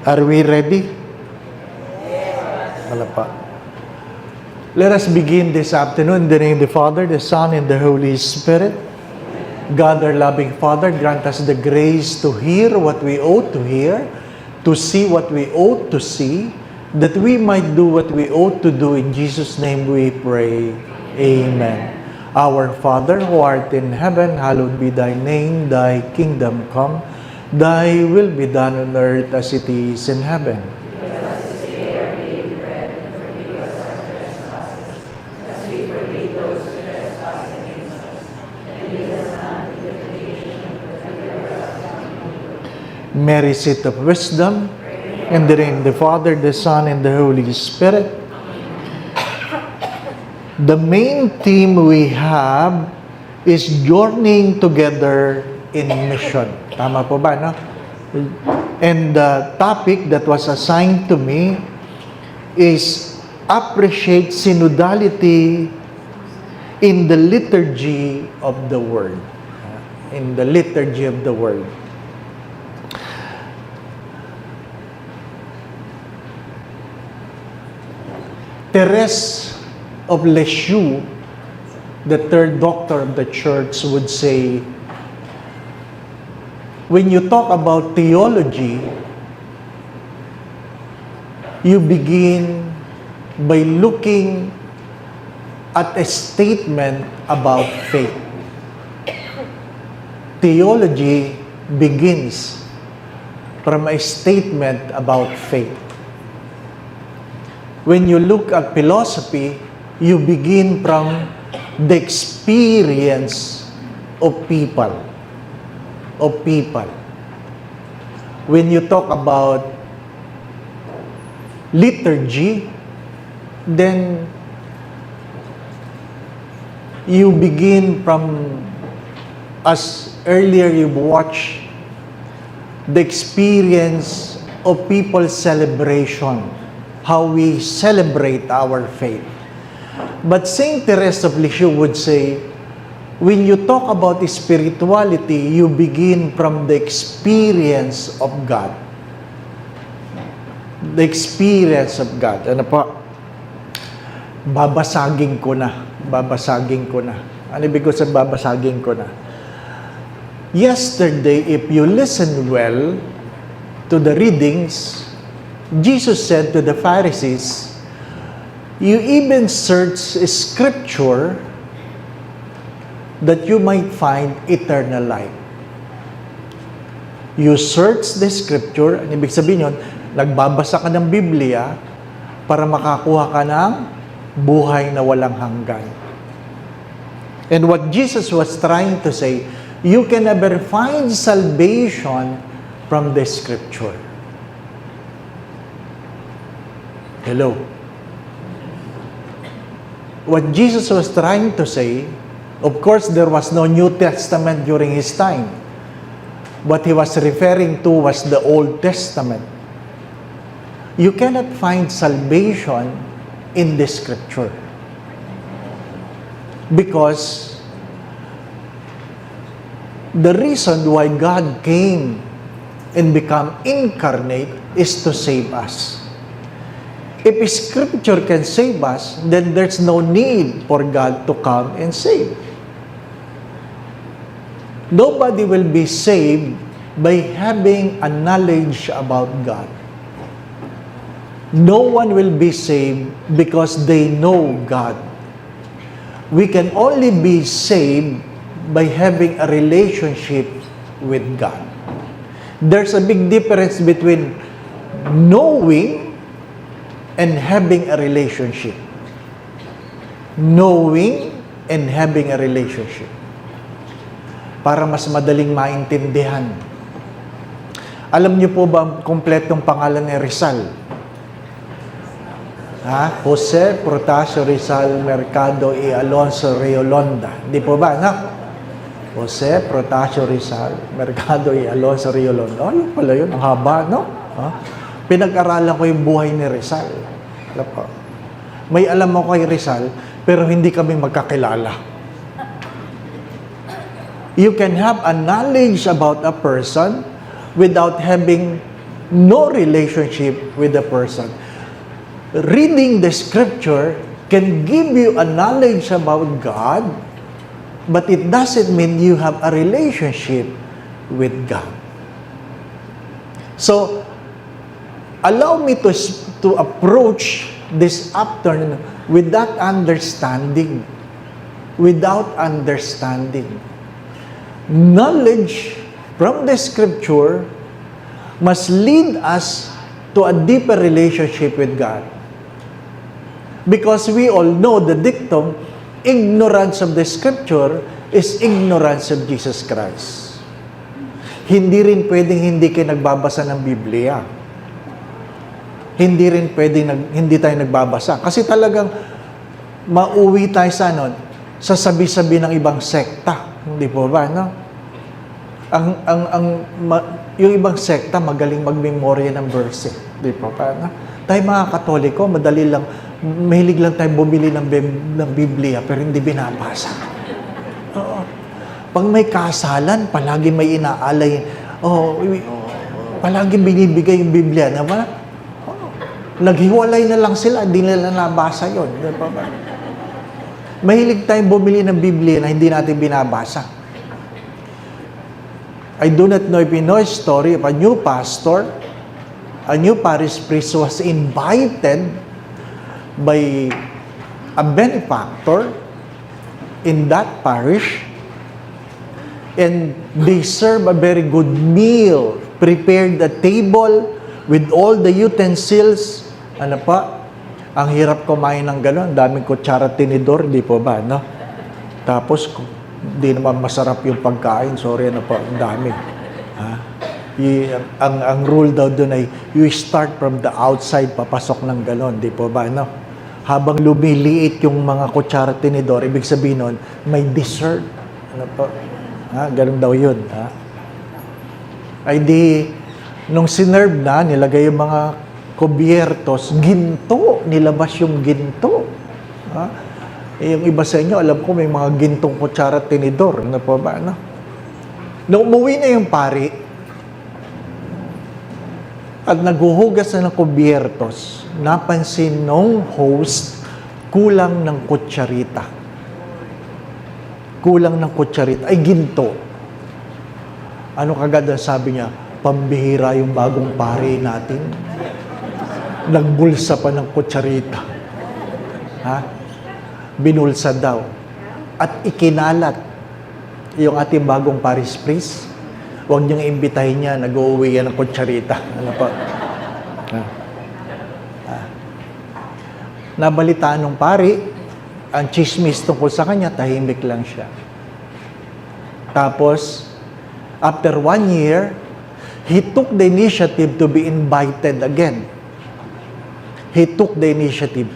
Are we ready? Wala pa. Let us begin this afternoon in the name of the Father, the Son, and the Holy Spirit. God, our loving Father, grant us the grace to hear what we ought to hear, to see what we ought to see, that we might do what we ought to do. In Jesus' name we pray. Amen. Our Father, who art in heaven, hallowed be thy name. Thy kingdom come. Thy will be done on earth as it is in heaven. Mary, seat of wisdom, in the name of the Father, the Son, and the Holy Spirit. The main theme we have is journeying together in mission. Tama po ba, no? And the topic that was assigned to me is appreciate synodality in the liturgy of the Word. In the liturgy of the Word. Therese of Lisieux, the third doctor of the church, would say, when you talk about theology, you begin by looking at a statement about faith. Theology begins from a statement about faith. When you look at philosophy, you begin from the experience of people. When you talk about liturgy, then you begin from, as earlier you've watched, the experience of people's celebration, how we celebrate our faith. But Saint Therese of Lisieux would say, when you talk about spirituality, you begin from the experience of God. The experience of God. Ano po? Babasagin ko na. Ano ibig ko sa babasagin ko na? Yesterday, if you listen well to the readings, Jesus said to the Pharisees, you even search Scripture that you might find eternal life. You search the Scripture, ang ibig sabihin yun, nagbabasa ka ng Biblia para makakuha ka ng buhay na walang hanggan. And what Jesus was trying to say, you can never find salvation from the Scripture. Hello. What Jesus was trying to say, of course, there was no New Testament during his time. What he was referring to was the Old Testament. You cannot find salvation in the Scripture. Because the reason why God came and became incarnate is to save us. If Scripture can save us, then there's no need for God to come and save. Nobody will be saved by having a knowledge about God. No one will be saved because they know God. We can only be saved by having a relationship with God. There's a big difference between knowing and having a relationship. Knowing and having a relationship. Para mas madaling maintindihan. Alam niyo po ba ang kompletong pangalan ni Rizal? Jose Protasio Rizal Mercado y Alonso Riolonda. Di po ba, no? Jose Protasio Rizal Mercado y Alonso Riolonda. Ayun pala yun, ang haba, no? Pinag-aralan ko yung buhay ni Rizal. Alam po. May alam ako kay Rizal, pero hindi kami magkakilala. You can have a knowledge about a person without having no relationship with the person. Reading the scripture can give you a knowledge about God, but it doesn't mean you have a relationship with God. So, allow me to approach this afternoon with that understanding. Without understanding. Knowledge from the scripture must lead us to a deeper relationship with God. Because we all know the dictum, ignorance of the scripture is ignorance of Jesus Christ. Hindi rin pwedeng hindi kayo nagbabasa ng Biblia. Hindi rin pwedeng hindi tayo nagbabasa. Kasi talagang mauwi tayo sa sabi-sabi ng ibang sekta. Hindi po ba, no? Yung ibang sekta, magaling magmemorya ng verse. Hindi po ba, no? Tayo mga Katoliko, madali lang, mahilig lang tayo bumili ng Biblia, pero hindi binabasa. Oo. Pag may kasalan, palagi may inaalay. Palagi binibigay yung Biblia. Diba? Naghiwalay na lang sila, hindi nila nabasa yun. Diba ba? Mahilig tayong bumili ng Biblia na hindi natin binabasa. I do not know if you know a story of a new pastor. A new parish priest was invited by a benefactor in that parish, and they serve a very good meal, prepared a table with all the utensils. Ano pa? Ang hirap kumain ng gano'n, daming kutsara, tinidor, di po ba, no? Tapos, di naman masarap yung pagkain, sorry, ano po, ang dami. Ha? Ang rule daw doon ay, you start from the outside, papasok ng gano'n, di po ba, no? Habang lumiliit yung mga kutsara, tinidor, ibig sabihin nun, may dessert. Ano po? Ha? Ganun daw yun, ha? Ay di, nung sinerve na, nilagay yung mga kubiertos, ginto, nilabas yung ginto. Ha? Yung iba sa inyo, alam ko may mga gintong kutsara tinidor. Ano po ba? No? Nung umuwi na yung pari, at naghuhugas na ng kubiertos, napansin nung host, kulang ng kutsarita. Kulang ng kutsarita. Ay, ginto. Ano kagad ang sabi niya? Pambihira yung bagong pari natin. Nagbulsa pa ng kutsarita. Ha? Binulsa daw. At ikinalat yung ating bagong parish priest. Huwag niyong imbitahin niya, nag-uwi yan ng kutsarita. Ano pa? Ha? Ha? Nabalitaan ng pari, ang chismis tungkol sa kanya, tahimik lang siya. Tapos, after 1 year, he took the initiative to be invited again. He took the initiative.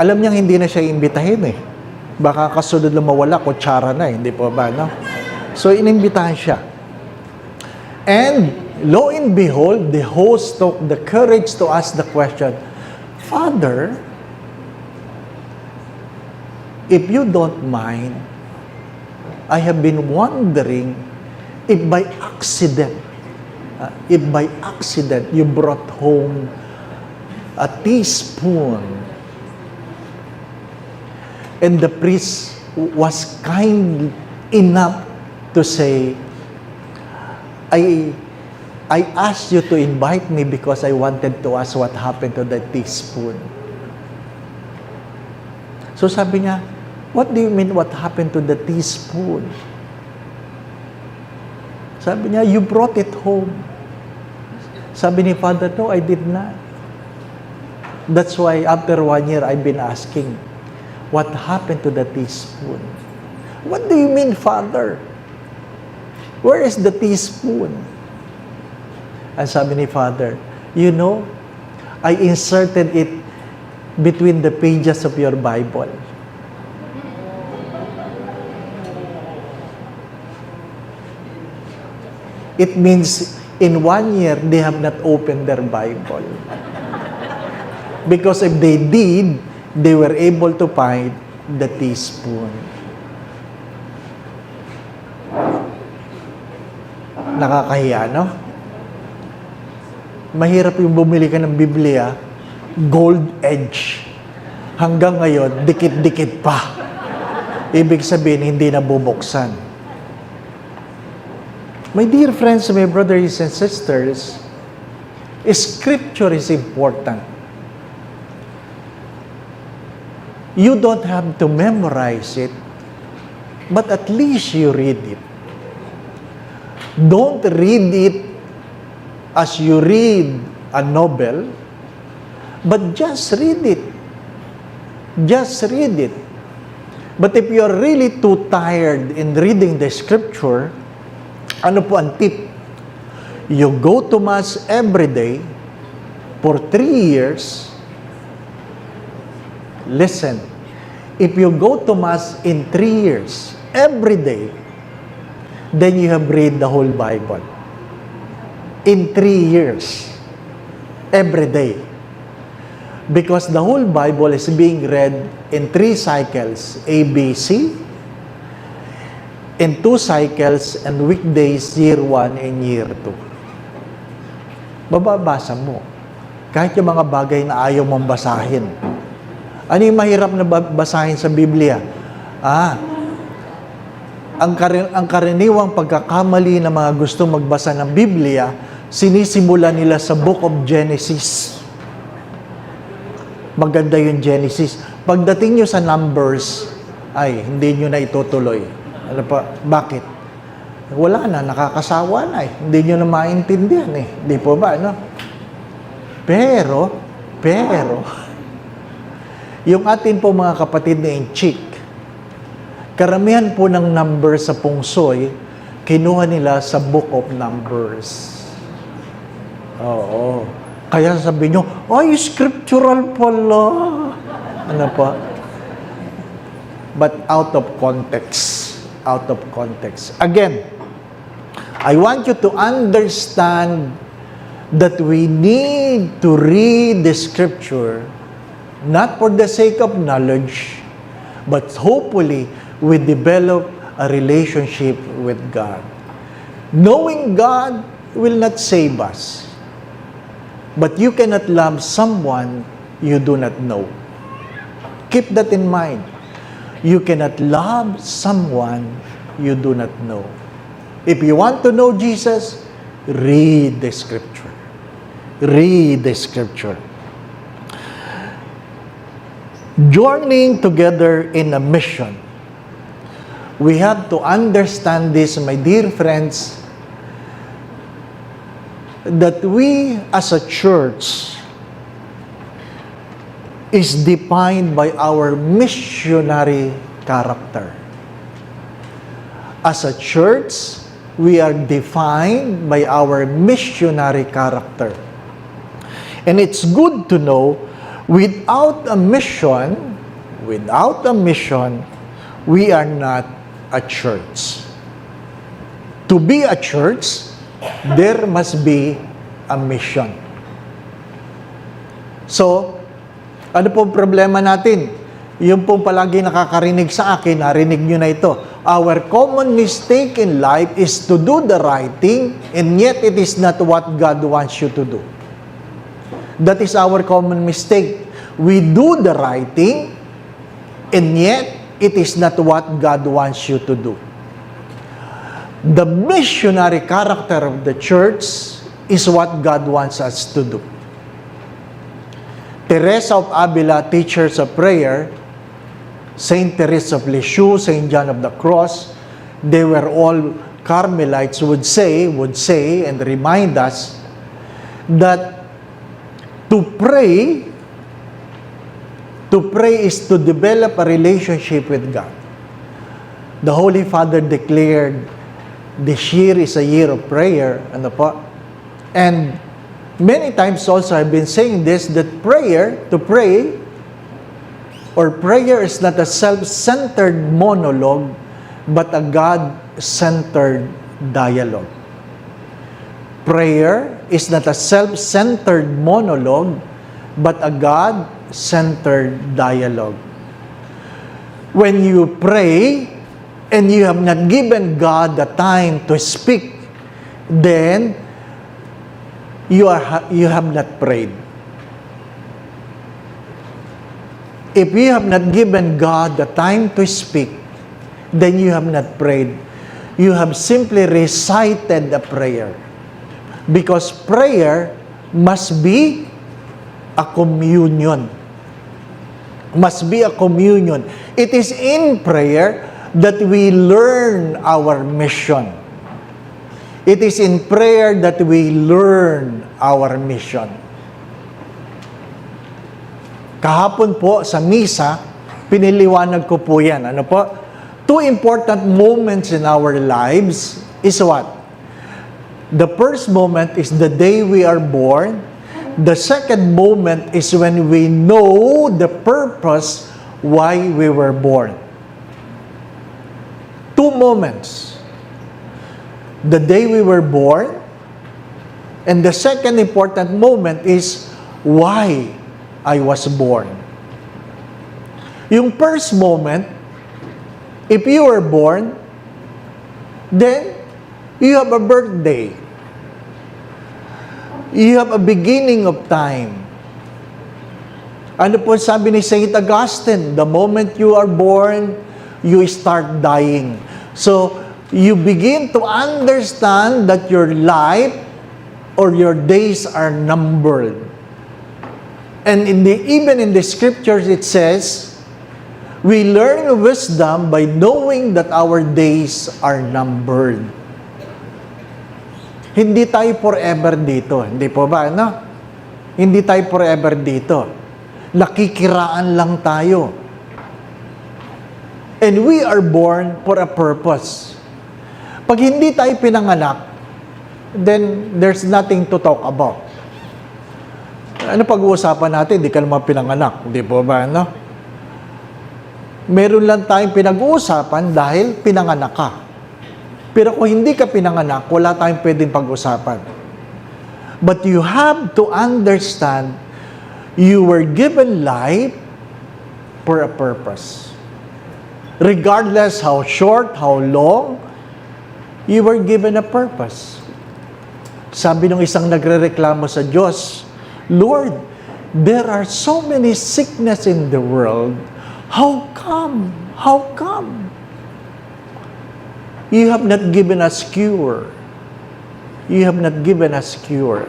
Alam niyang hindi na siya imbitahin eh. Baka kasunod lang mawala, kutsara na eh. Hindi po ba, no? So, inimbitahan siya. And, lo and behold, the host took the courage to ask the question, Father, if you don't mind, I have been wondering if by accident you brought home a teaspoon, and the priest was kind enough to say, I asked you to invite me because I wanted to ask what happened to the teaspoon. So sabi niya, what do you mean what happened to the teaspoon? Sabi niya, you brought it home. Sabi ni Father, no, I did not. That's why after 1 year, I've been asking, what happened to the teaspoon? What do you mean, Father? Where is the teaspoon? And sabi ni Father, you know, I inserted it between the pages of your Bible. It means in 1 year, they have not opened their Bible. Because if they did, they were able to find the teaspoon. Nakakahiya, no? mahirap yung bumili ka ng Biblia, gold edge. Hanggang ngayon, dikit-dikit pa. Ibig sabihin, hindi na bubuksan. My dear friends, my brothers and sisters, Scripture is important. You don't have to memorize it, but at least you read it. Don't read it as you read a novel, but just read it. Just read it. But if you're really too tired in reading the Scripture, ano po ang tip? You go to Mass every day for 3 years. Listen, if you go to Mass in 3 years, every day, then you have read the whole Bible. In 3 years, every day. Because the whole Bible is being read in 3 cycles, A, B, C, in 2 cycles, and weekdays, year 1 and year 2. Bababasa mo. Kahit yung mga bagay na ayaw mong basahin. Ano yung mahirap na basahin sa Biblia? Ang karaniwang pagkakamali ng mga gusto magbasa ng Biblia, sinisimula nila sa Book of Genesis. Maganda yung Genesis. Pagdating nyo sa Numbers, ay, hindi nyo na itutuloy. Ano pa? Bakit? Wala na, nakakasawa na eh. Hindi nyo na maintindihan eh. Di po ba, no? Pero, yung atin po mga kapatid na Inchik, karamihan po ng numbers sa Pungsoy, kinuha nila sa Book of Numbers. Oo. Kaya sabi nyo, ay, scriptural pala. Ano pa? But out of context. Out of context. Again, I want you to understand that we need to read the Scripture not for the sake of knowledge, but hopefully we develop a relationship with God. Knowing God will not save us, but you cannot love someone you do not know. Keep that in mind. You cannot love someone you do not know. If you want to know Jesus, read the Scripture. Read the Scripture. Journeying together in a mission. We have to understand this, my dear friends, that we as a church is defined by our missionary character. As a church, we are defined by our missionary character. And it's good to know, without a mission, we are not a church. To be a church, there must be a mission. So, ano pong problema natin? Yung pong palagi nakakarinig sa akin, narinig nyo na ito. Our common mistake in life is to do the right thing, and yet it is not what God wants you to do. That is our common mistake. We do the right thing, and yet it is not what God wants you to do. The missionary character of the church is what God wants us to do. Teresa of Avila, teachers of prayer, Saint Teresa of Lisieux, Saint John of the Cross, they were all Carmelites, would say and remind us that to pray is to develop a relationship with God. The Holy Father declared, this year is a year of prayer. Ano po? And many times also I've been saying this, that prayer is not a self-centered monologue, but a God-centered dialogue. Prayer is not a self-centered monologue, but a God-centered dialogue. When you pray, and you have not given God the time to speak, then you have not prayed. If you have not given God the time to speak, then you have not prayed. You have simply recited the prayer. Because prayer must be a communion. Must be a communion. It is in prayer that we learn our mission. It is in prayer that we learn our mission. Kahapon po sa misa, piniliwanag ko po yan. Ano po? Two important moments in our lives is what? The first moment is the day we are born. The second moment is when we know the purpose why we were born. Two moments. The day we were born, and the second important moment is why I was born. Yung first moment, if you were born, then you have a birthday. You have a beginning of time. Ano po sabi ni Saint Augustine? The moment you are born, you start dying. So, you begin to understand that your life or your days are numbered. And even in the scriptures it says, we learn wisdom by knowing that our days are numbered. Hindi tayo forever dito. Hindi po ba, no? Hindi tayo forever dito. Nakikiraan lang tayo. And we are born for a purpose. Pag hindi tayo pinanganak, then there's nothing to talk about. Ano pag-uusapan natin? Hindi ka naman pinanganak. Hindi po ba, no? Meron lang tayong pinag-uusapan dahil pinanganak ka. Pero kung hindi ka pinanganak, wala tayong pwedeng pag-usapan. But you have to understand, you were given life for a purpose. Regardless how short, how long, you were given a purpose. Sabi ng isang nagrereklamo sa Diyos, Lord, there are so many sickness in the world. How come? How come? You have not given us cure. You have not given us cure.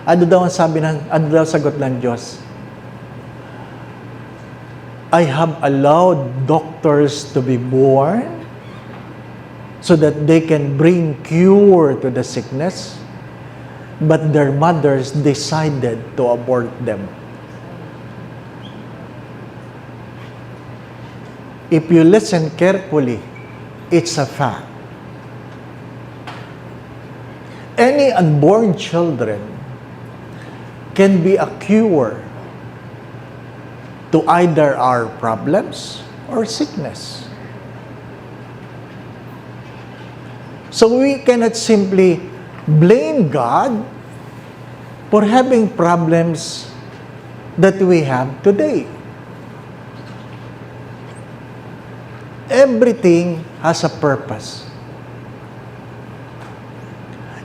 Ano daw ang sagot ng Diyos? I have allowed doctors to be born so that they can bring cure to the sickness, but their mothers decided to abort them. If you listen carefully, it's a fact. Any unborn children can be a cure to either our problems or sickness. So we cannot simply blame God for having problems that we have today. Everything has a purpose.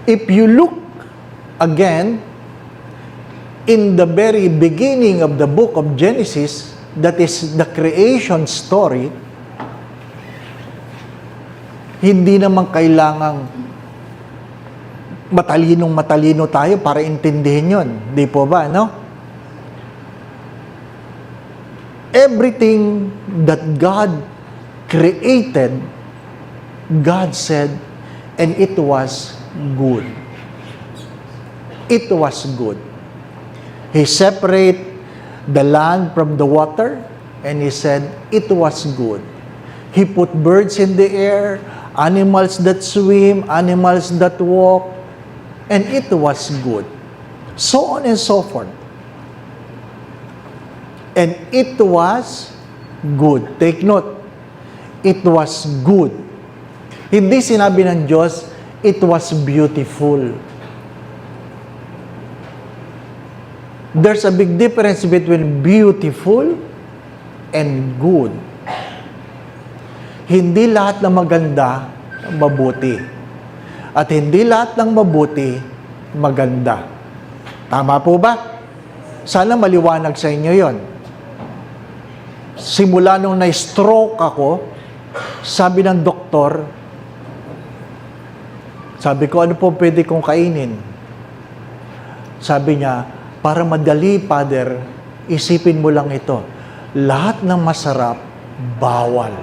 If you look again in the very beginning of the book of Genesis, that is the creation story, hindi naman kailangang matalino tayo para intindihin yon. Di po ba, no? Everything that God created, God said, and it was good. It was good. He separated the land from the water, and He said, it was good. He put birds in the air, animals that swim, animals that walk, and it was good. So on and so forth. And it was good. Take note, it was good. Hindi sinabi ng Diyos, it was beautiful. There's a big difference between beautiful and good. Hindi lahat ng maganda, mabuti. At hindi lahat ng mabuti, maganda. Tama po ba? Sana maliwanag sa inyo yon. Simula nung na-stroke ako, sabi ng doktor, sabi ko, ano po pwede kong kainin? Sabi niya, para madali, Father, isipin mo lang ito. Lahat ng masarap, bawal.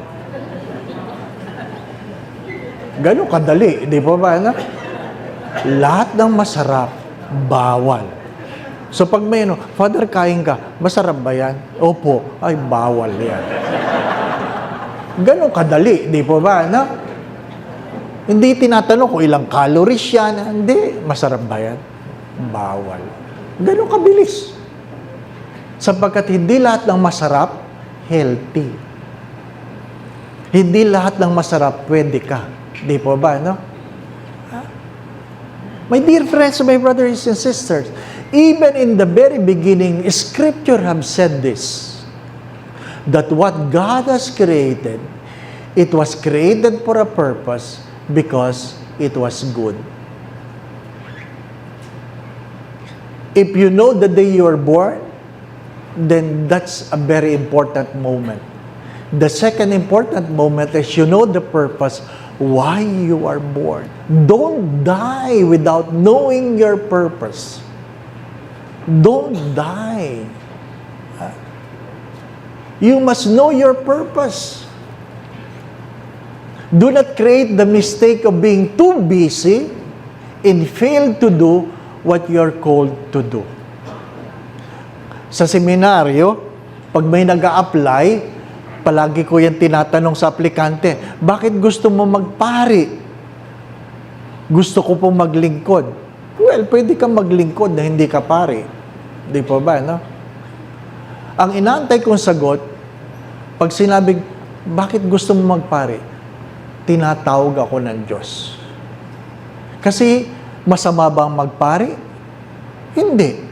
Ganun kadali, di ba ba? Ano? Lahat ng masarap, bawal. So pag may Father, kain ka, masarap ba yan? Opo, ay bawal yan. Ganun kadali, di ba ba? Ano? Hindi tinatanong kung ilang calories yan. Hindi, masarap ba yan? Bawal. Ganun kabilis. Sapagkat hindi lahat ng masarap, healthy. Hindi lahat ng masarap, pwede ka. Di po ba, no? My dear friends, my brothers and sisters, even in the very beginning, Scripture have said this, that what God has created, it was created for a purpose because it was good. If you know the day you are born, then that's a very important moment. The second important moment is you know the purpose why you are born. Don't die without knowing your purpose. Don't die. You must know your purpose. Do not create the mistake of being too busy and fail to do what you're called to do. Sa seminaryo, pag may nag-a-apply, palagi ko yan tinatanong sa aplikante, bakit gusto mo magpari? Gusto ko pong maglingkod. Well, pwede kang maglingkod na hindi ka pari. Di po ba, no? Ang inaantay kong sagot, pag sinabing, bakit gusto mo magpari? Tinatawag ako ng Diyos. Kasi, masama bang magpari? Hindi.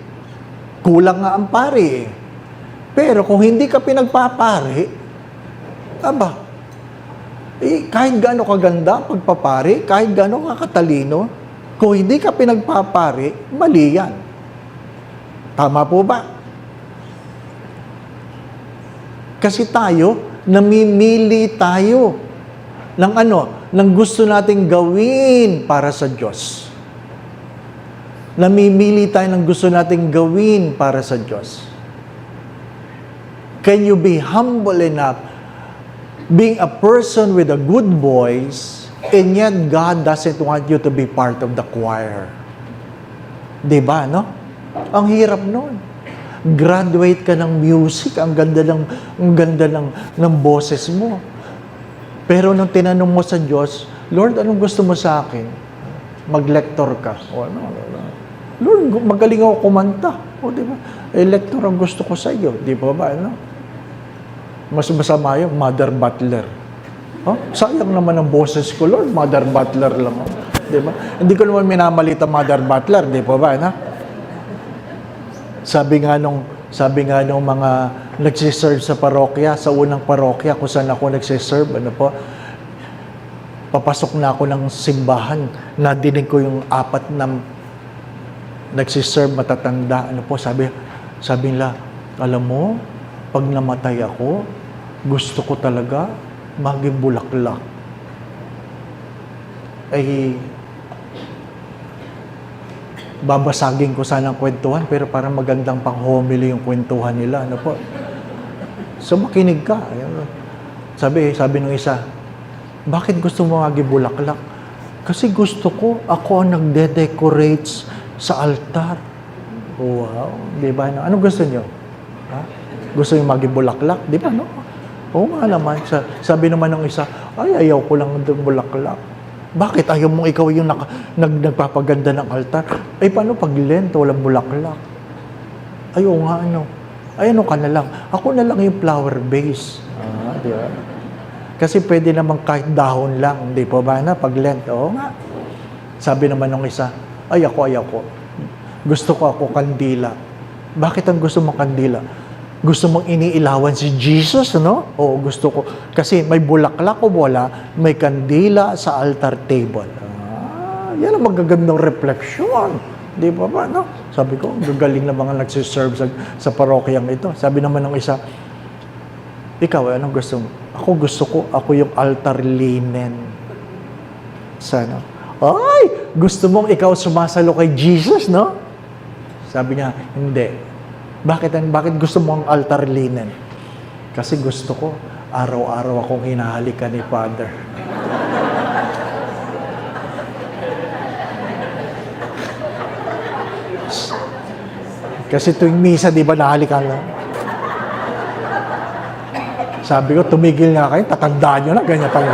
Kulang nga ang pari eh. Pero kung hindi ka pinagpapari, kahit gaano kaganda pagpapari, kahit gaano kakatalino, kung hindi ka pinagpapari, mali yan. Tama po ba? Kasi tayo, namimili tayo ng gusto nating gawin para sa Diyos. Namimili tayo ng gusto nating gawin para sa Diyos. Can you be humble enough, being a person with a good voice, and yet God doesn't want you to be part of the choir? Diba, no? Ang hirap nun. Graduate ka ng music, ang ganda ng boses mo. Pero nung tinanong mo sa Diyos, Lord, anong gusto mo sa akin? Mag-lector ka. O ano? Lord, magaling ako kumanta. O, di ba? Lector ang gusto ko sa iyo. Di ba ba? Ano? Mas masama yung Mother Butler. Oh, sayang naman ang boses ko, Lord. Mother Butler lang. Di ba? Hindi ko naman minamalita Mother Butler. Di ba ba? Ano? Sabi nga nung mga nagsiserve sa parokya, sa unang parokya kung saan ako nagsiserve, papasok na ako ng simbahan, nadinig ko yung apat na nagsiserve matatanda, sabi nila, alam mo, pag namatay ako, gusto ko talaga maging bulaklak. Babasagin ko sana ang kwentuhan, pero parang magandang pang-homily yung kwentuhan nila. So, makinig ka. Sabi nung isa, bakit gusto mo maging bulaklak? Kasi gusto ko, ako ang nagde-decorates sa altar. Wow. Di ba? Ano gusto nyo? Ha? Gusto nyo maging bulaklak? Di ba? No? Oo nga naman. Sabi naman ng isa, ayaw ko lang ng bulaklak. Bakit ayaw mong ikaw yung nagpapaganda ng altar? Paano pag lento, walang bulaklak? Ayaw nga, ano ka na lang. Ako na lang yung flower base. Di ba? Kasi pwede naman kahit dahon lang. Di po ba na? Pag lento, oo nga. Sabi naman ng isa, ayaw ko. Gusto ko ako kandila. Bakit ang gusto mong kandila? Gusto mong iniilawan si Jesus, no? Oo, gusto ko. Kasi may bulaklak o wala, may kandila sa altar table. Yan ang magagandang refleksyon. Di ba ba, no? Sabi ko, gagaling na mga nagsiserve sa parokyang ito. Sabi naman ng isa, ikaw, anong gusto mo? Ako yung altar linen. Sana. Ay, gusto mong ikaw sumasalo kay Jesus, no? Sabi niya, hindi. Bakit gusto mo ang altar linen? Kasi gusto ko, araw-araw akong hinahalikan ni Father. Kasi tuwing misa, di ba, nahalikan lang? Sabi ko, tumigil nga kayo, tatandaan nyo na, ganyan tayo.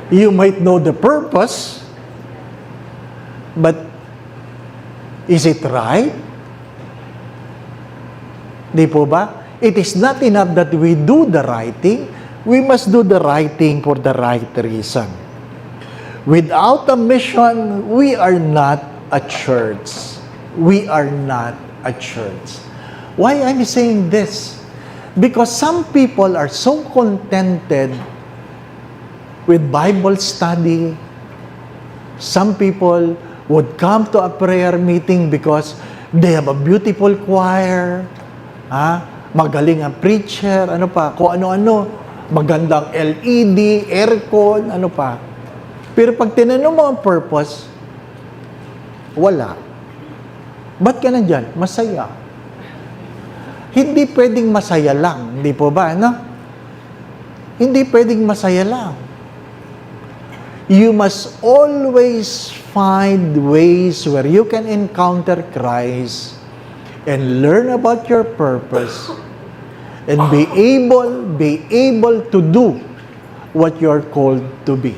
You might know the purpose, but is it right? Di po ba? It is not enough that we do the right thing. We must do the right thing for the right reason. Without a mission, we are not a church. We are not a church. Why I'm saying this? Because some people are so contented with Bible study. Some people would come to a prayer meeting because they have a beautiful choir, magaling ang preacher, kung ano-ano, magandang LED, aircon, ano pa. Pero pag tinanong mo ang purpose, wala. Ba't ka nandyan? Masaya. Hindi pwedeng masaya lang, hindi po ba, no? Hindi pwedeng masaya lang. You must always find ways where you can encounter Christ and learn about your purpose and be able to do what you're called to be.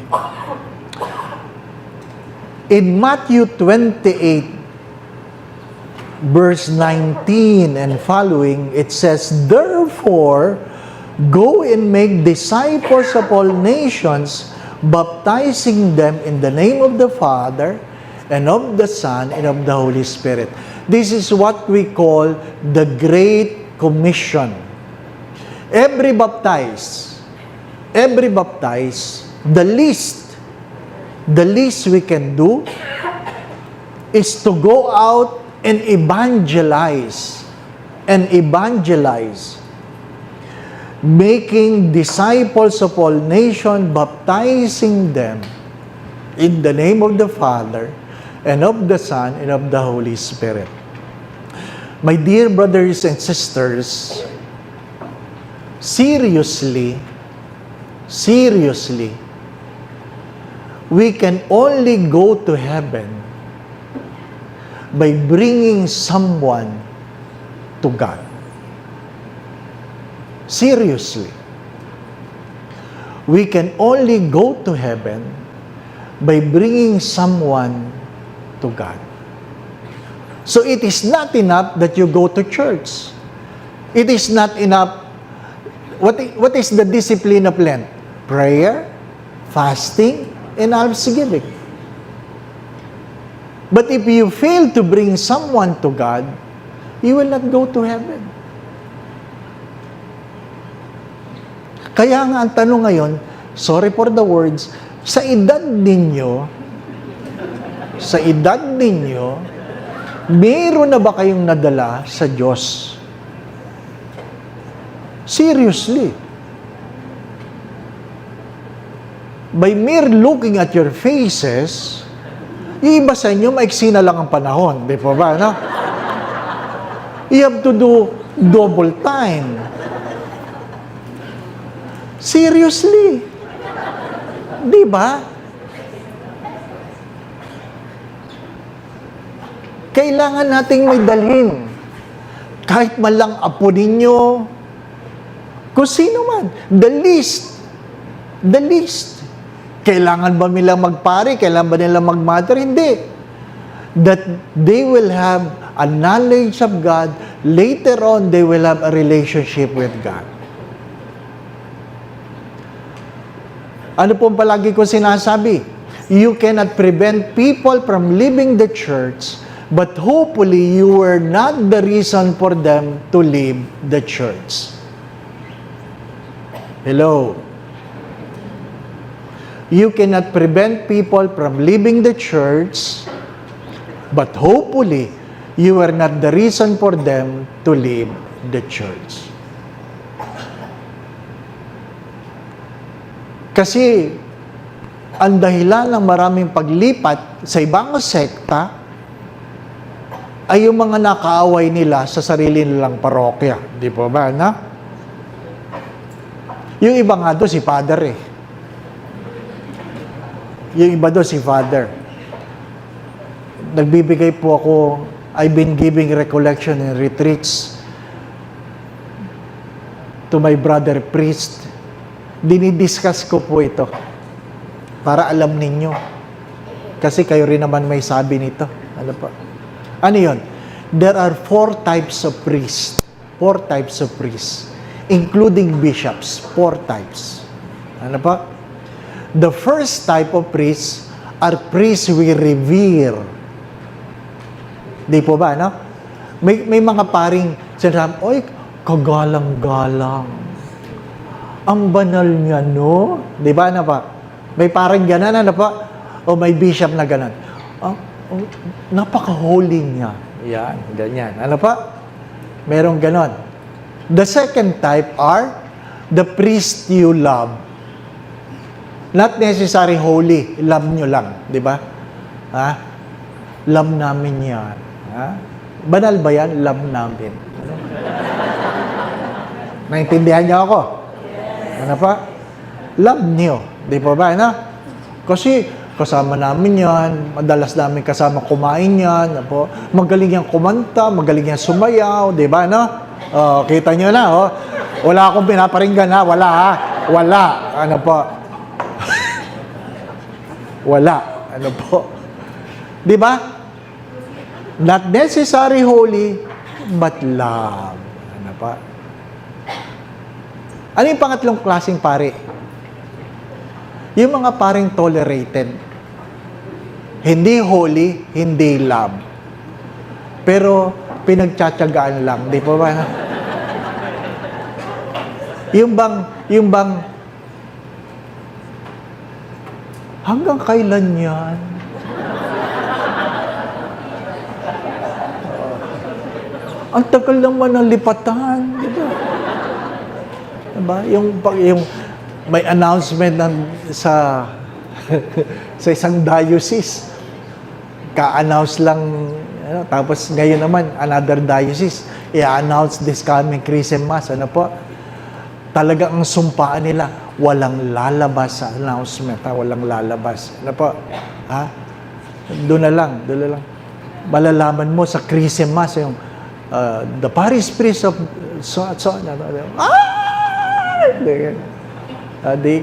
In Matthew 28, verse 19 and following, it says, "Therefore, go and make disciples of all nations, baptizing them in the name of the Father, and of the Son, and of the Holy Spirit." This is what we call the Great Commission. Every baptized, the least we can do is to go out and evangelize, making disciples of all nations, baptizing them in the name of the Father, and of the Son, and of the Holy Spirit. My dear brothers and sisters, seriously, we can only go to heaven by bringing someone to God. Seriously. We can only go to heaven by bringing someone to God. So it is not enough that you go to church. It is not enough. What is the discipline of Lent? Prayer, fasting, and almsgiving. But if you fail to bring someone to God, you will not go to heaven. Kaya nga ang tanong ngayon, sorry for the words, sa edad ninyo, meron na ba kayong nadala sa Diyos? Seriously. By mere looking at your faces, yung iba sa inyo, maiksi na lang ang panahon. Di ba ba, no? You have to do double time. Seriously. Di ba? Kailangan nating may dalhin. Kahit man lang apo ninyo, kung sino man, the least. Kailangan ba nila magpare? Kailangan ba nila mag-mother? Hindi. That they will have a knowledge of God. Later on, they will have a relationship with God. Ano pong palagi ko sinasabi? You cannot prevent people from leaving the church, but hopefully you were not the reason for them to leave the church. Hello? You cannot prevent people from leaving the church, but hopefully, you are not the reason for them to leave the church. Kasi, ang dahilan ng maraming paglipat sa ibang sekta ay yung mga nakaaway nila sa sarili nilang parokya. Di po ba, na? Yung iba nga doon, si Father eh. Yung iba doon, si Father. Nagbibigay po ako, I've been giving recollection and retreats to my brother priest. Dinidiscuss ko po ito para alam ninyo. Kasi kayo rin naman may sabi nito. Ano po? Ano yun? There are 4 types of priests. 4 types of priests. Including bishops. 4 types. Ano po? The first type of priests are priests we revere. Di po ba, no? May mga paring sinasabi, oy, kagalang-galang. Ang banal niya, no? Di ba, ano pa? May parang ganan, ano pa? O may bishop na ganan. Napaka-holy niya. Yan, ganyan. Ano pa? Merong ganon. The second type are the priest you love. Not necessary holy. Love nyo lang. Di ba? Ha? Love namin yan. Ha? Banal ba yan? Love namin. Ano? Naintindihan niyo ako? Ano pa? Love nyo. Di ba ba? Ano? Kasi kasama namin yan. Madalas namin kasama kumain yan. Ano po? Magaling yan kumanta. Magaling yan sumayaw. Di ba? Ano? Kita nyo na. Oh. Wala akong pinaparinggan ha. Wala ha. Wala. Ano po? Wala. Ano po? Di ba? Not necessary holy, but love. Ano pa? Ano yung pangatlong klaseng pare? Yung mga paring tolerated. Hindi holy, hindi love. Pero pinagtsatsagaan lang. Di po ba? Yung bang, hanggang kailan yan? Ang tagal naman ng lipatan. Di ba? Diba? Yung may announcement sa sa isang diocese. Ka-announce lang, tapos ngayon naman, another diocese, i-announce this coming Christmas. Ano po? Talaga ang sumpaan nila, walang lalabas sa announcement. Ha? Walang lalabas. Ano po? Ha? Doon na lang. Malalaman mo sa Christmas, yung the parish priest of so.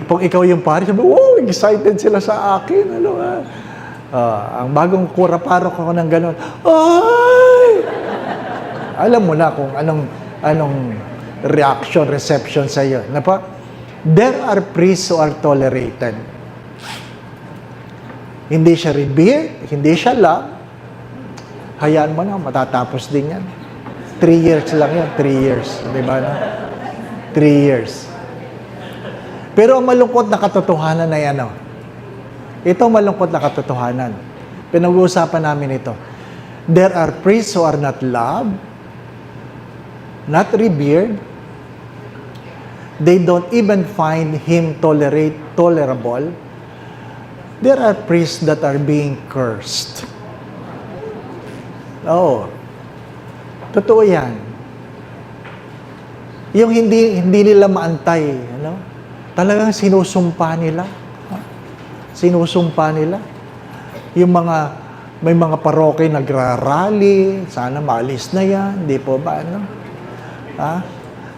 Kung ikaw yung parish, wow, excited sila sa akin. Ano, ang bagong kura-parok ako ng gano'n. Ay! Alam mo na kung anong reception sa iyo. Ano pa? There are priests who are tolerated. Hindi siya revered, hindi siya love. Hayaan mo na, matatapos din yan. 3 years lang yan, 3 years. Di ba na? 3 years. Pero ang malungkot na katotohanan ay ano? Ito malungkot na katotohanan. Pinag-uusapan namin ito. There are priests who are not loved, not revered. They don't even find him tolerable. There are priests that are being cursed. Oo. Totoo yan. Yung hindi nila maantay, talagang sinusumpa nila. Sinusumpa nila. Yung may mga paroke nagrarally, sana maalis na yan, di po ba,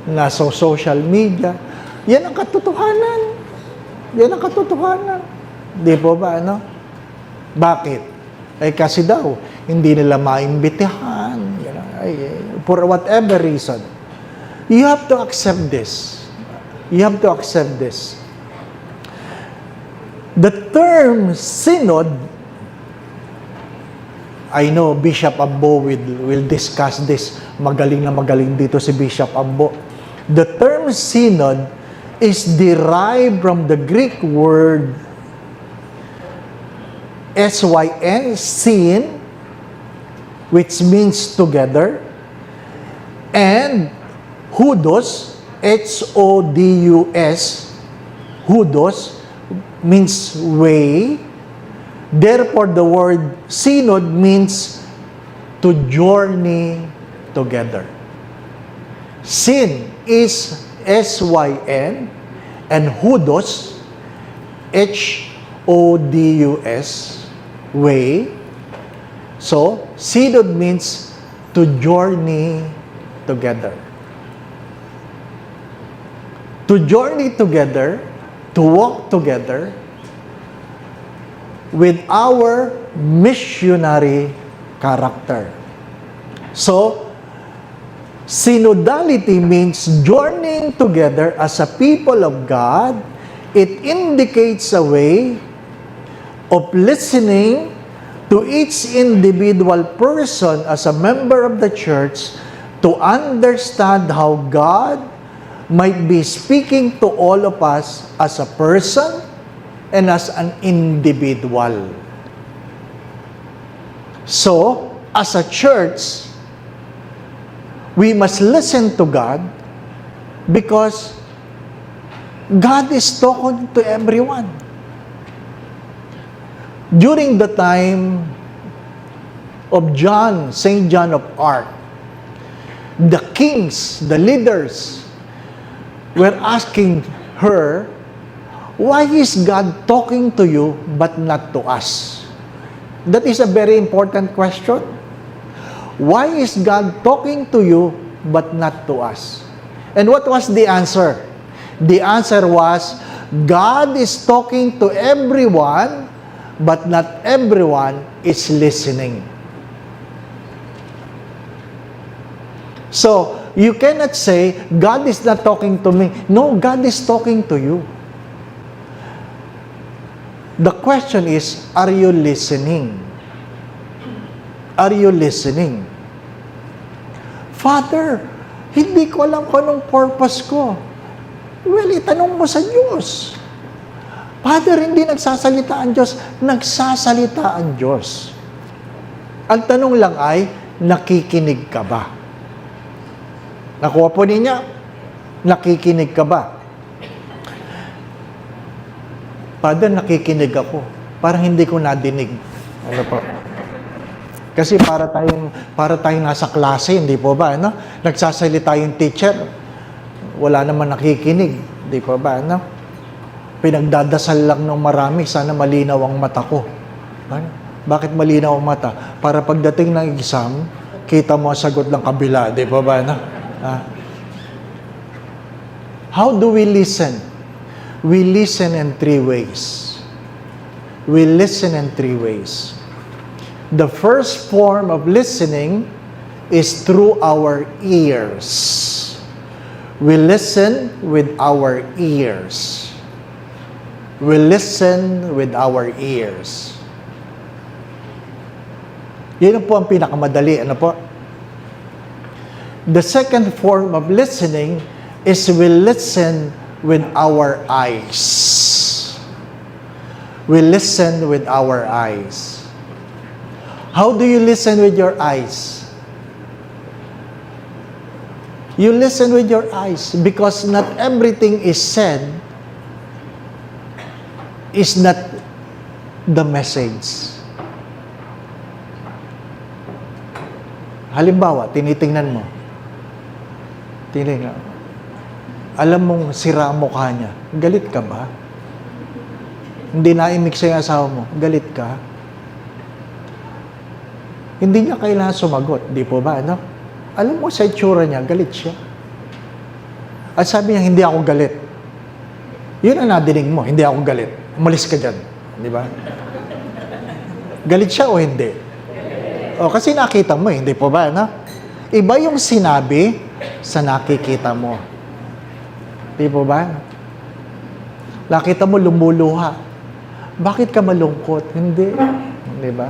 nasa social media. Yan ang katotohanan. Yan ang katotohanan. Di po ba, Bakit? Kasi daw, hindi nila maimbitahan. For whatever reason. You have to accept this. You have to accept this. The term synod, I know Bishop Abbo will discuss this. Magaling na magaling dito si Bishop Abbo. The term synod is derived from the Greek word S-Y-N, syn, which means together, and hudos, H-O-D-U-S, hudos, means way. Therefore, the word synod means to journey together. Syn is S-Y-N, and hudos, H-O-D-U-S, way. So, synod means to journey together. To journey together, to walk together with our missionary character. So, synodality means journeying together as a people of God. It indicates a way of listening to each individual person as a member of the church to understand how God might be speaking to all of us as a person and as an individual. So, as a church, we must listen to God because God is talking to everyone. During the time of John, St. John of Arc, the kings, the leaders, were asking her, why is God talking to you but not to us? That is a very important question. Why is God talking to you but not to us? And what was the answer? The answer was, God is talking to everyone, but not everyone is listening. So, you cannot say, God is not talking to me. No, God is talking to you. The question is, are you listening? Are you listening? Father, hindi ko alam kung anong purpose ko. Well, itanong mo sa Diyos. Father, hindi nagsasalita ang Diyos. Nagsasalita ang Diyos. Ang tanong lang ay, nakikinig ka ba? Nakuha po niya, nakikinig ka ba? Father, nakikinig ako. Parang hindi ko nadinig. Ano po? Kasi para tayong nasa klase, hindi po ba? Ano? Nagsasalita yung teacher. Wala naman nakikinig. Hindi po ba? Ano? Pinagdadasal lang ng marami, sana malinaw ang mata ko. Ano? Bakit malinaw ang mata? Para pagdating ng exam, kita mo ang sagot ng kabila. Hindi po ba? Ano? How do we listen? We listen in three ways. We listen in three ways. The first form of listening is through our ears. We listen with our ears. We listen with our ears. Yan po ang pinakamadali. Ano po? The second form of listening is we listen with our eyes. We listen with our eyes. How do you listen with your eyes? You listen with your eyes because not everything is said is not the message. Halimbawa, tinitingnan mo. Alam mong sira ang mukha niya. Galit ka ba? Hindi naimik sa asawa mo. Galit ka? Hindi niya kailangan sumagot. Di po ba? Ano? Alam mo sa itsura niya, galit siya. At sabi niya, hindi ako galit. Yun ang nadinig mo, hindi ako galit. Umalis ka dyan. Di ba? Galit siya o hindi? O, kasi nakita mo, hindi po ba? Ano? Iba yung sinabi sa nakikita mo. Di po ba? Nakita mo lumuluha. Bakit ka malungkot? Hindi. Di ba?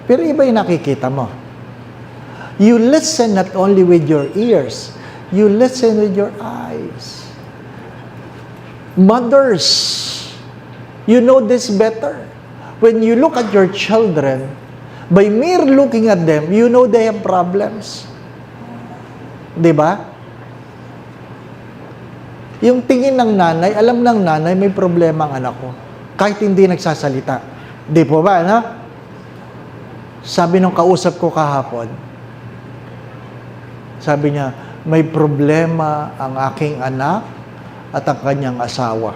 Pero iba yung nakikita mo. You listen not only with your ears, you listen with your eyes. Mothers, you know this better. when you look at your children, by mere looking at them, you know they have problems. Diba? Yung tingin ng nanay, alam ng nanay, may problema ang anak ko. Kahit hindi nagsasalita. Di po ba, ano? Sabi nung kausap ko kahapon, sabi niya, may problema ang aking anak at ang kanyang asawa.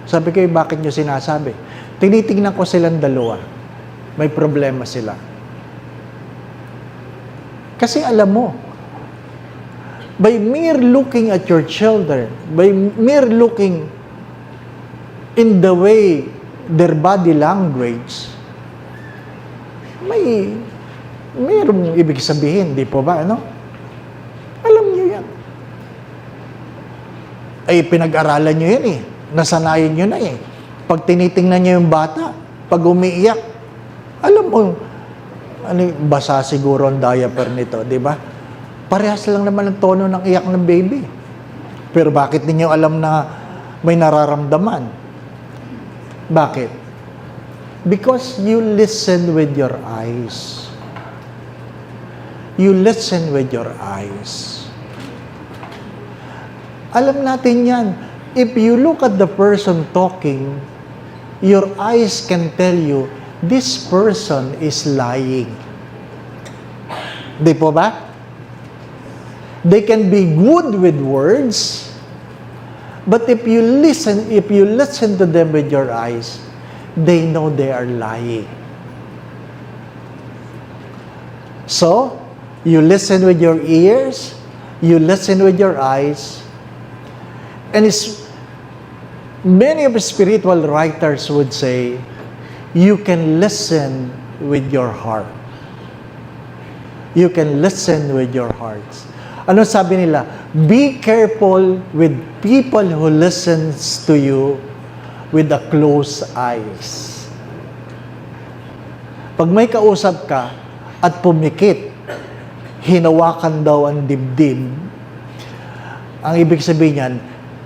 Sabi ko, bakit niyo sinasabi? Tinitingnan ko silang dalawa. May problema sila. Kasi alam mo, by mere looking at your children, by mere looking in the way their body language, mayroong ibig sabihin, di po ba, ano? Alam niyo yan. Ay, pinag-aralan niyo yan eh. Nasanayin niyo na eh. Pag tinitingnan niyo yung bata, pag umiiyak, alam mo, basa siguro ang diaper nito, di ba? Parehas lang naman ang tono ng iyak ng baby. Pero bakit ninyo alam na may nararamdaman? Bakit? Because you listen with your eyes. You listen with your eyes. Alam natin yan. If you look at the person talking, your eyes can tell you, this person is lying. Di po ba? They can be good with words, but if you listen to them with your eyes, they know they are lying. So, you listen with your ears, you listen with your eyes, and many of the spiritual writers would say, you can listen with your heart. You can listen with your hearts. Ano sabi nila? Be careful with people who listens to you with the closed eyes. Pag may kausap ka at pumikit, hinawakan daw ang dibdib, ang ibig sabihin niyan,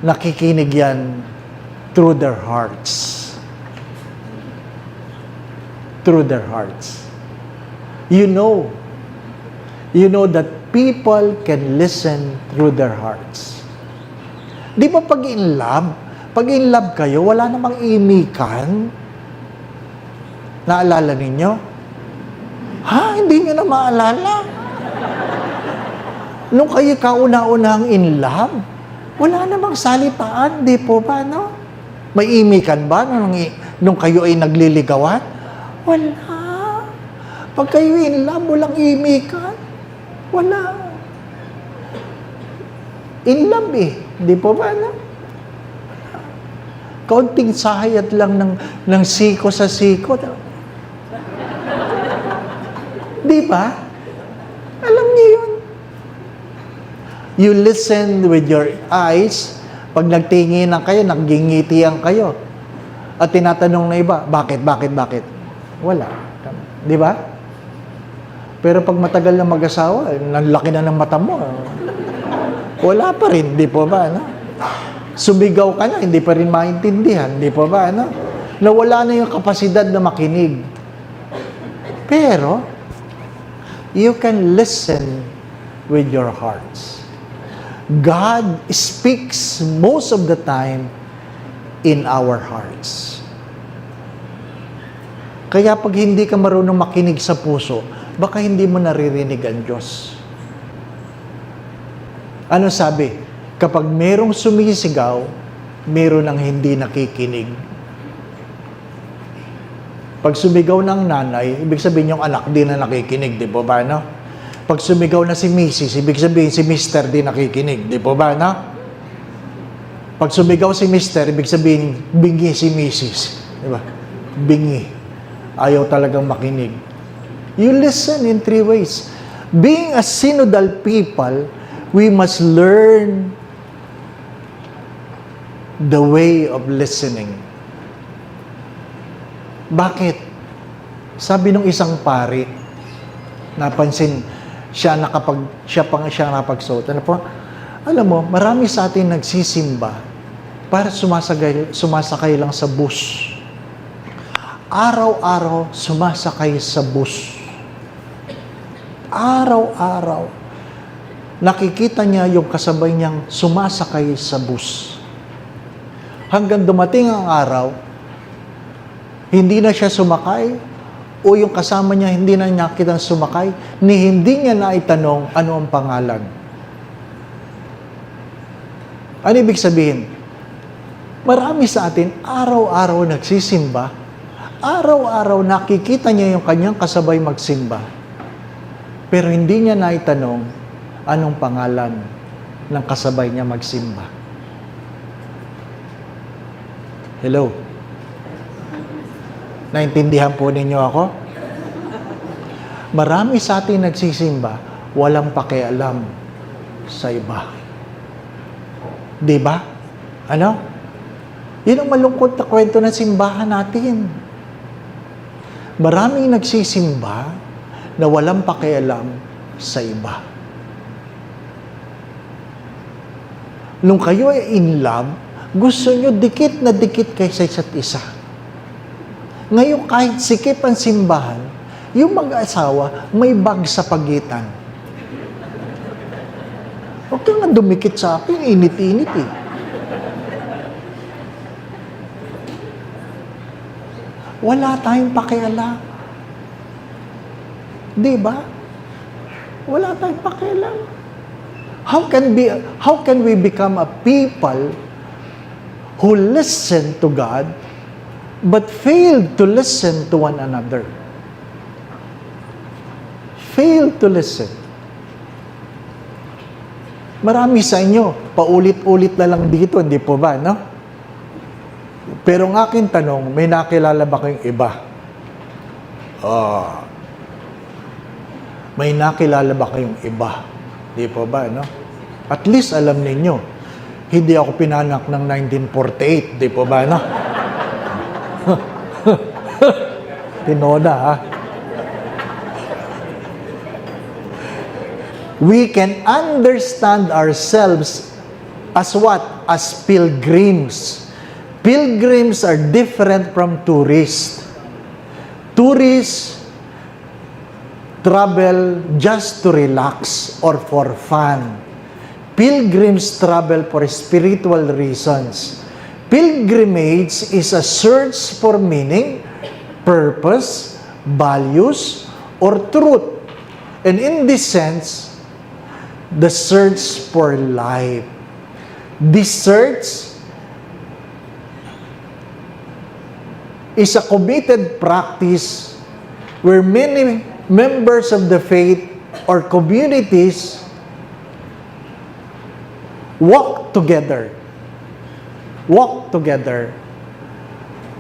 nakikinig yan through their hearts. Through their hearts. You know that people can listen through their hearts. Di ba pag in love kayo, wala namang imikan? Naalala ninyo? Ha? Hindi nyo na maalala? Nung kayo kauna-unang in love, wala namang salitaan, di po ba, no? May imikan ba nung kayo ay nagliligawan? Wala. Pag kayo in love, walang imikan. Wala. In love eh. Di po ba, no? Kaunting sahayat lang ng siko sa siko. Di ba? Alam niyo yun. You listen with your eyes. Pag nagtinginan kayo, naggingitian kayo. At tinatanong na iba, bakit? Wala. Di ba? Pero pag matagal na mag-asawa, nanlaki na ng mata mo. Wala pa rin, di po ba? No? Sumigaw ka na, hindi pa rin maintindihan, di po ba? No? Nawala na yung kapasidad na makinig. Pero, you can listen with your hearts. God speaks most of the time in our hearts. Kaya pag hindi ka marunong makinig sa puso, baka hindi mo naririnig ang Diyos. Ano sabi? Kapag merong sumisigaw, meron ang hindi nakikinig. Pag sumigaw ng nanay, ibig sabihin yung anak di na nakikinig, di po ba, no? Pag sumigaw na si Mrs., ibig sabihin si Mr. di nakikinig, di po ba, no? Pag sumigaw si Mr., ibig sabihin bingi si Mrs. Di ba? Bingi. Ayaw talagang makinig. You listen in three ways. Being a synodal people, we must learn the way of listening. Bakit? Sabi nung isang pari, napansin, siya nakapagsuot. Ano po? Alam mo, marami sa atin nagsisimba para sumasakay lang sa bus. araw-araw sumasakay sa bus. Araw-araw. Nakikita niya yung kasabay niyang sumasakay sa bus. Hanggang dumating ang araw, hindi na siya sumakay, o yung kasama niya hindi na niya kitang sumakay, ni hindi niya na itanong ano ang pangalan. Ano ibig sabihin? Marami sa atin, araw-araw nagsisimba, araw-araw nakikita niya yung kanyang kasabay magsimba, pero hindi niya na itanong anong pangalan ng kasabay niya magsimba. Hello? Naintindihan po ninyo ako? Marami sa atin nagsisimba, walang pakialam sa iba. Di ba? Ano? Yun ang malungkot na kwento ng simbahan natin. Maraming nagsisimba na walang pakialam sa iba. Nung kayo ay in love, gusto nyo dikit na dikit kayo sa isa't isa. Ngayon, kahit sikip ang simbahan, yung mag-asawa, may bag sa pagitan. Huwag ka nga dumikit sa akin, init-init eh. Wala tayong pakialam. Di ba? Wala tayong pakialam. How can we become a people who listen to God but failed to listen to one another? Failed to listen. Marami sa inyo, paulit-ulit na lang dito, hindi po ba, no? Pero ang aking tanong, may nakilala ba kayong iba? May nakilala ba kayong iba? Hindi po ba, no? At least alam ninyo, hindi ako pinanak ng 1948, di po ba, no? Tinoda, ha? We can understand ourselves as what? As pilgrims. Pilgrims are different from tourists. Tourists travel just to relax or for fun. Pilgrims travel for spiritual reasons. Pilgrimage is a search for meaning, purpose, values, or truth. And in this sense, the search for life. This search is a committed practice where many members of the faith or communities walk together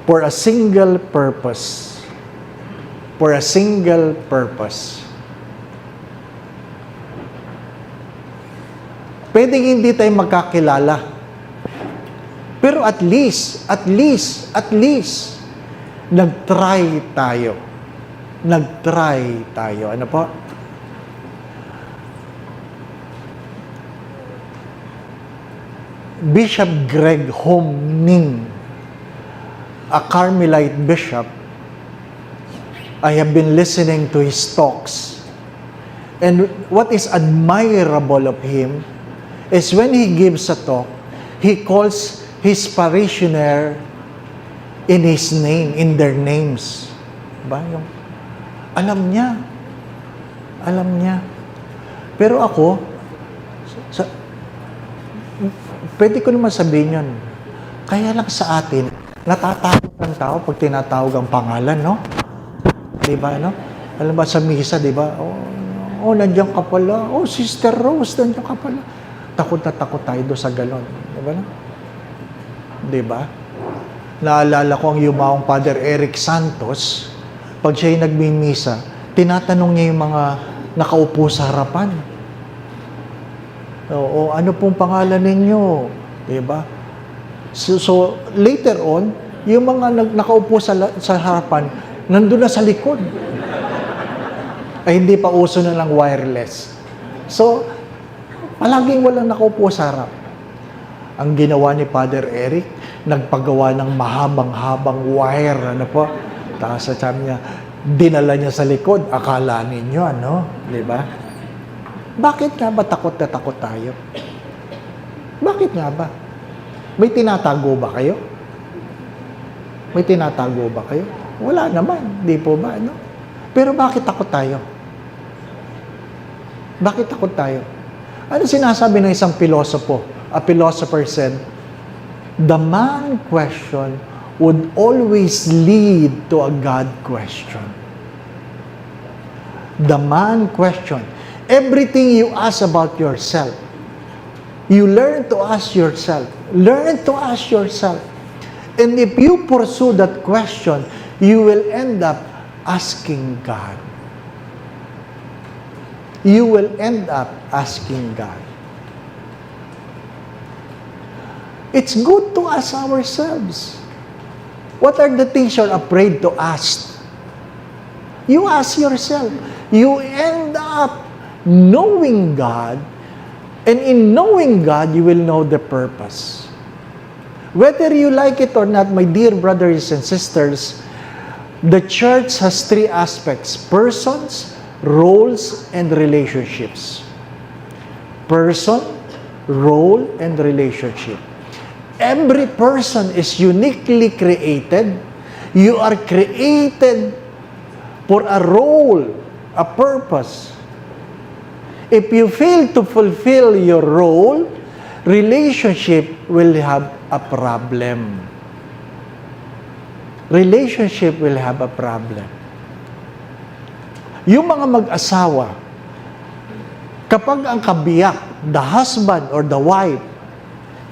for a single purpose. For a single purpose. Pwedeng hindi tayo magkakilala. Pero at least, nag-try tayo. Nag-try tayo. Ano po? Bishop Greg Homning, a Carmelite bishop, I have been listening to his talks. And what is admirable of him is when he gives a talk, he calls his parishioner in his name, in their names. Ba? Yung, alam niya. Pero ako, pwede ko naman sabihin yun. Kaya lang sa atin, natatakot ang tao pag tinatawag ang pangalan, no? Diba, no? Alam ba sa misa, diba? Oh, nandiyan ka pala. Oh, Sister Rose, nandiyan ka pala. Takot na takot tayo doon sa galon. Diba, no? Diba? Naalala ko ang yumaong Father Eric Santos, pag siya'y nagmimisa, tinatanong niya yung mga nakaupo sa harapan. O ano pong pangalan ninyo? Diba? So later on, yung mga nakaupo sa harapan, nandun na sa likod. Ay hindi pa uso na lang wireless. So, palaging walang nakaupo sa harap. Ang ginawa ni Father Eric, nagpagawa ng mahabang-habang wire, ano po? Tapos sabi niya, dinala niya sa likod, akala ninyo, ano? Di ba? Bakit nga ba takot na takot tayo? Bakit nga ba? May tinatago ba kayo? May tinatago ba kayo? Wala naman, di po ba? Ano? Pero bakit takot tayo? Bakit takot tayo? Ano sinasabi ng isang pilosopo? A philosopher said, the man question would always lead to a God question. The man question. Everything you ask about yourself, you learn to ask yourself. Learn to ask yourself. And if you pursue that question, you will end up asking God. You will end up asking God. It's good to ask ourselves. What are the things you're afraid to ask? You ask yourself. You end up knowing God, and in knowing God, you will know the purpose. Whether you like it or not, my dear brothers and sisters, the church has three aspects: persons, roles, and relationships. Person, role, and relationship. Every person is uniquely created. You are created for a role, a purpose. If you fail to fulfill your role, relationship will have a problem. Relationship will have a problem. Yung mga mag-asawa, kapag ang kabiyak, the husband or the wife,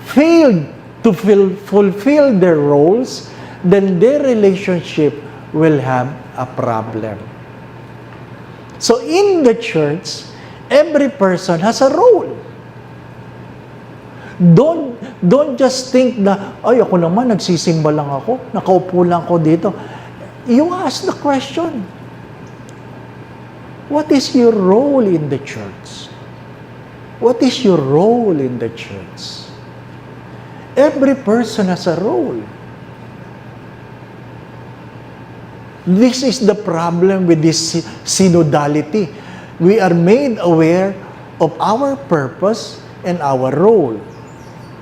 failed to fulfill their roles, then their relationship will have a problem. So in the church, every person has a role. Don't just think na, ay, ako naman, nagsisimba lang ako, nakaupo lang ako dito. You ask the question, what is your role in the church? What is your role in the church? Every person has a role. This is the problem with this synodality. We are made aware of our purpose and our role.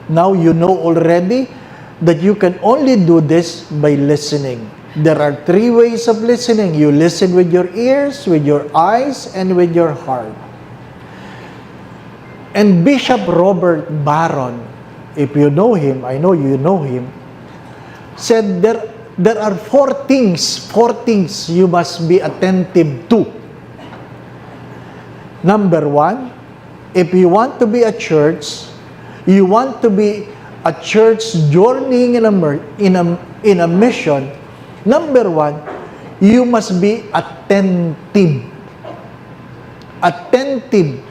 Now you know already that you can only do this by listening. There are three ways of listening. You listen with your ears, with your eyes, and with your heart. And Bishop Robert Barron, if you know him, I know you know him, said there are four things you must be attentive to. Number one, if you want to be a church, you want to be a church journeying in a mission, number one, you must be attentive. Attentive.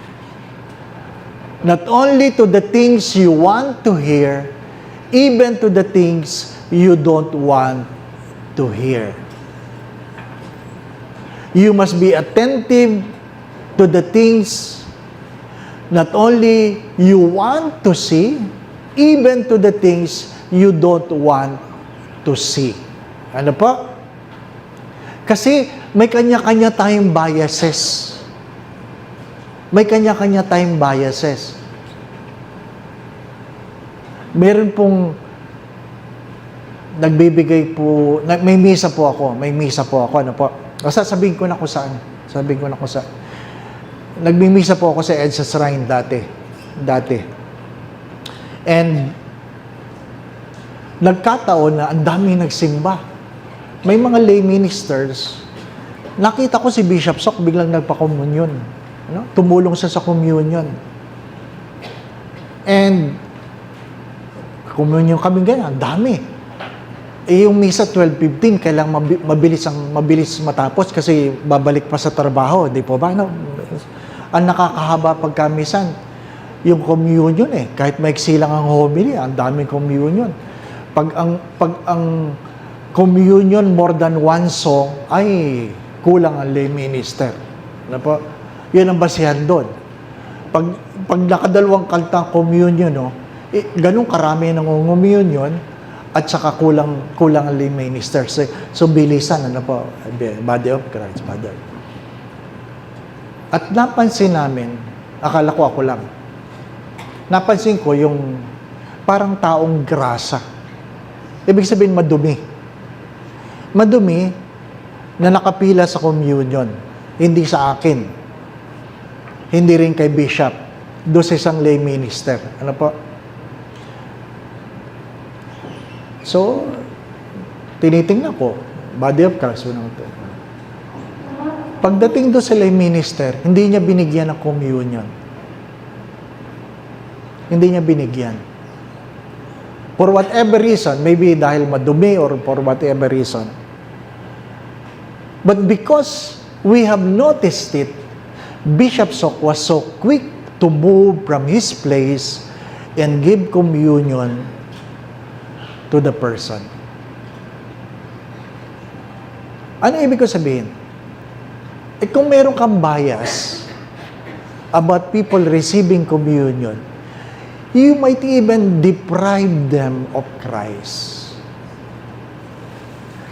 Not only to the things you want to hear, even to the things you don't want to hear. You must be attentive to the things not only you want to see, even to the things you don't want to see. Ano po? Kasi may kanya-kanya tayong biases. May kanya-kanya tayong biases. Meron pong nagbibigay po, may misa po ako, ano po. Sasabihin ko na kung saan. Nagmimisa po ako sa EDSA Shrine dati. And nagkataon na ang daming nagsimba. May mga lay ministers. Nakita ko si Bishop Sok biglang nagpa-communion. No? Tumulong siya sa communion. And communion kami ganyan, ang dami. Yung misa 12:15, kailangan mabilis matapos kasi babalik pa sa trabaho, di po ba? No? Ang nakakahaba pagkamisan, yung communion kahit maiksi lang ang homily, ang daming communion. Pag ang communion more than one song, ay kulang ang lay minister. Ano po? Yan ang basihan doon. Pag nakadalawang kanta ang communion, ganun karami ng communion, At saka kulang ang lay ministers. So bilisan, ano po, body of Christ, Father. At napansin namin, akala ko ako lang, napansin ko yung parang taong grasa. Ibig sabihin madumi. Madumi na nakapila sa communion. Hindi sa akin. Hindi rin kay bishop. Doon sa isang lay minister. Ano po? So, tinitingnan ko, body of Christ, pagdating doon sa lay minister, hindi niya binigyan ng communion. Hindi niya binigyan. For whatever reason, maybe dahil madumi or for whatever reason. But because we have noticed it, Bishop Sok was so quick to move from his place and give communion to the person. Ano ibig ko sabihin? Kung meron kang bias about people receiving communion, you might even deprive them of Christ.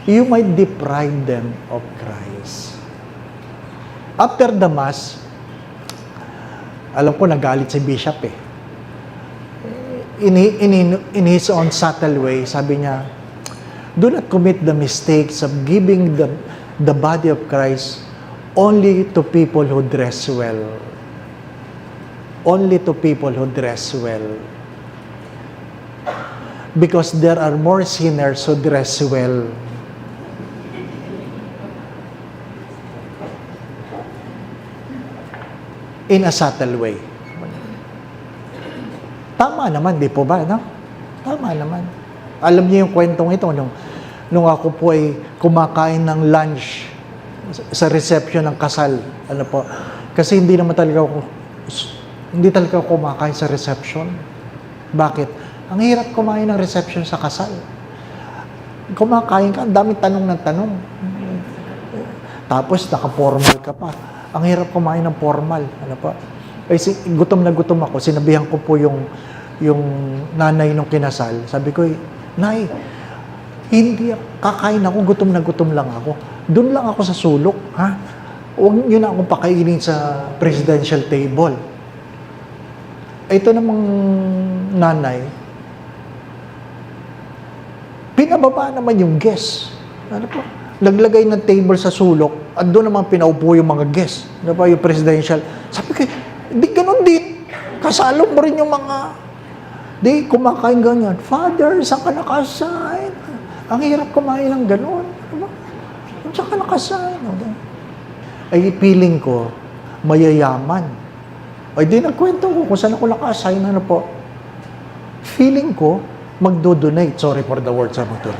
You might deprive them of Christ. After the Mass, alam ko nagalit si Bishop In his own subtle way, sabi niya, do not commit the mistakes of giving the body of Christ only to people who dress well. Only to people who dress well. Because there are more sinners who dress well. In a subtle way. Tama naman, di po ba? No? Tama naman. Alam niyo yung kwentong ito, nung ako po ay kumakain ng lunch sa reception ng kasal. Ano po? Kasi hindi talaga ako kumakain sa reception. Bakit? Ang hirap kumain ng reception sa kasal. Kumakain ka, ang daming tanong ng tanong. Tapos naka-formal ka pa. Ang hirap kumain ng formal. Ano po? Gutom na gutom ako. Sinabihan ko po yung nanay nung kinasal. Sabi ko, Nay, hindi kakain ako, gutom na gutom lang ako. Doon lang ako sa sulok, ha? Huwag niyo na akong pakainin sa presidential table. Ito namang nanay, pinababa naman yung guest. Ano po? Naglagay ng table sa sulok at doon naman pinaupo yung mga guest. Ano po, yung presidential. Sabi ko, di ganun din. Kasalo mo rin yung mga, di kumakain ganyan. Father, saan ka nakasign? Ang hirap kumain ng ganun. Diba? Saan ka nakasign? Ay, feeling ko, mayayaman. Ay, di nagkwento ko kung saan ako naka-assign. Ano po? Feeling ko, magdo-donate. Sorry for the words, Amateur.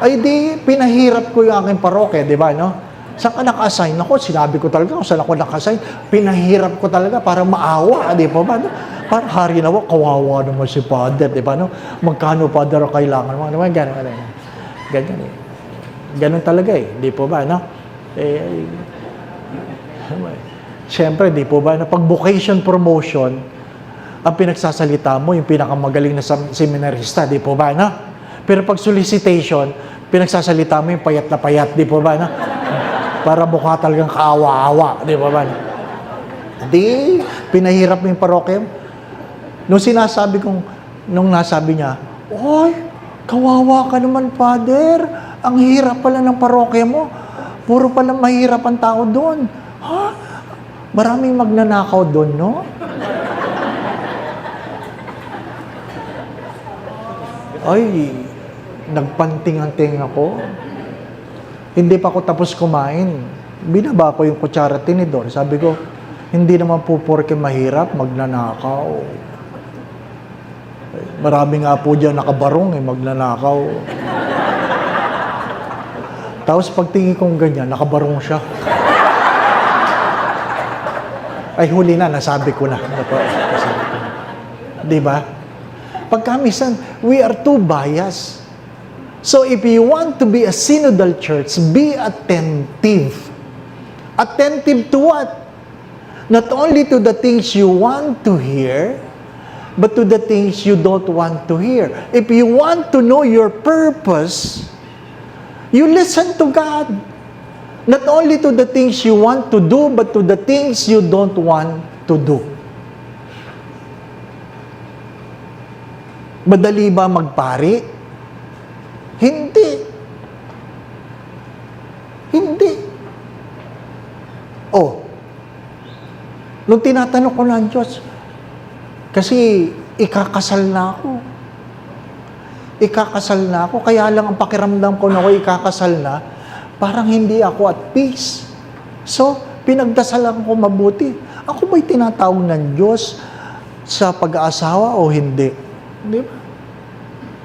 Ay, di, pinahirap ko yung aking parokya, di ba, no? Saan ka naka-assign? Ako, sinabi ko talaga kung saan ako naka-assign. Pinahirap ko talaga para maawa, di ba ba? No? Para hari na ako, kawawa naman si Father, di ba? No? Magkano, Father, kailangan mo? Ganyan. Ganun talaga di po ba? No? Siyempre, di po ba? Pag vocation promotion, ang pinagsasalita mo, yung pinakamagaling na seminarista, di po ba? No? Pero pag solicitation, pinagsasalita mo yung payat na payat, di po ba? No? Para mukha talagang kaawa-awa, di ba ba? Di, pinahirap mo yung parokya. Nung nasabi niya, oy, kawawa ka naman, Father. Ang hirap pala ng parokya mo. Puro pala mahirap ang tao doon. Ha? Maraming magnanakaw doon, no? Ay, nagpanting-anting ako. Hindi pa ako tapos kumain. Binaba ko yung kutsara tinidor. Sabi ko, hindi naman po porke mahirap, magnanakaw. Marami nga po dyan nakabarong, magnanakaw. Tapos pagtingin kong ganyan, nakabarong siya. Ay, huli na, nasabi ko na. Diba? Pagkamisan, we are too biased. So if you want to be a synodal church, be attentive. Attentive to what? Not only to the things you want to hear, but to the things you don't want to hear. If you want to know your purpose, you listen to God. Not only to the things you want to do, but to the things you don't want to do. Madali ba magpari? Hindi. Hindi. Oh, nung tinatanong ko ng Diyos, kasi ikakasal na ako. Ikakasal na ako. Kaya lang ang pakiramdam ko na ako ikakasal na, parang hindi ako at peace. So, pinagdasalan ko mabuti. Ako ba'y tinatawag ng Diyos sa pag-aasawa o hindi? Di ba?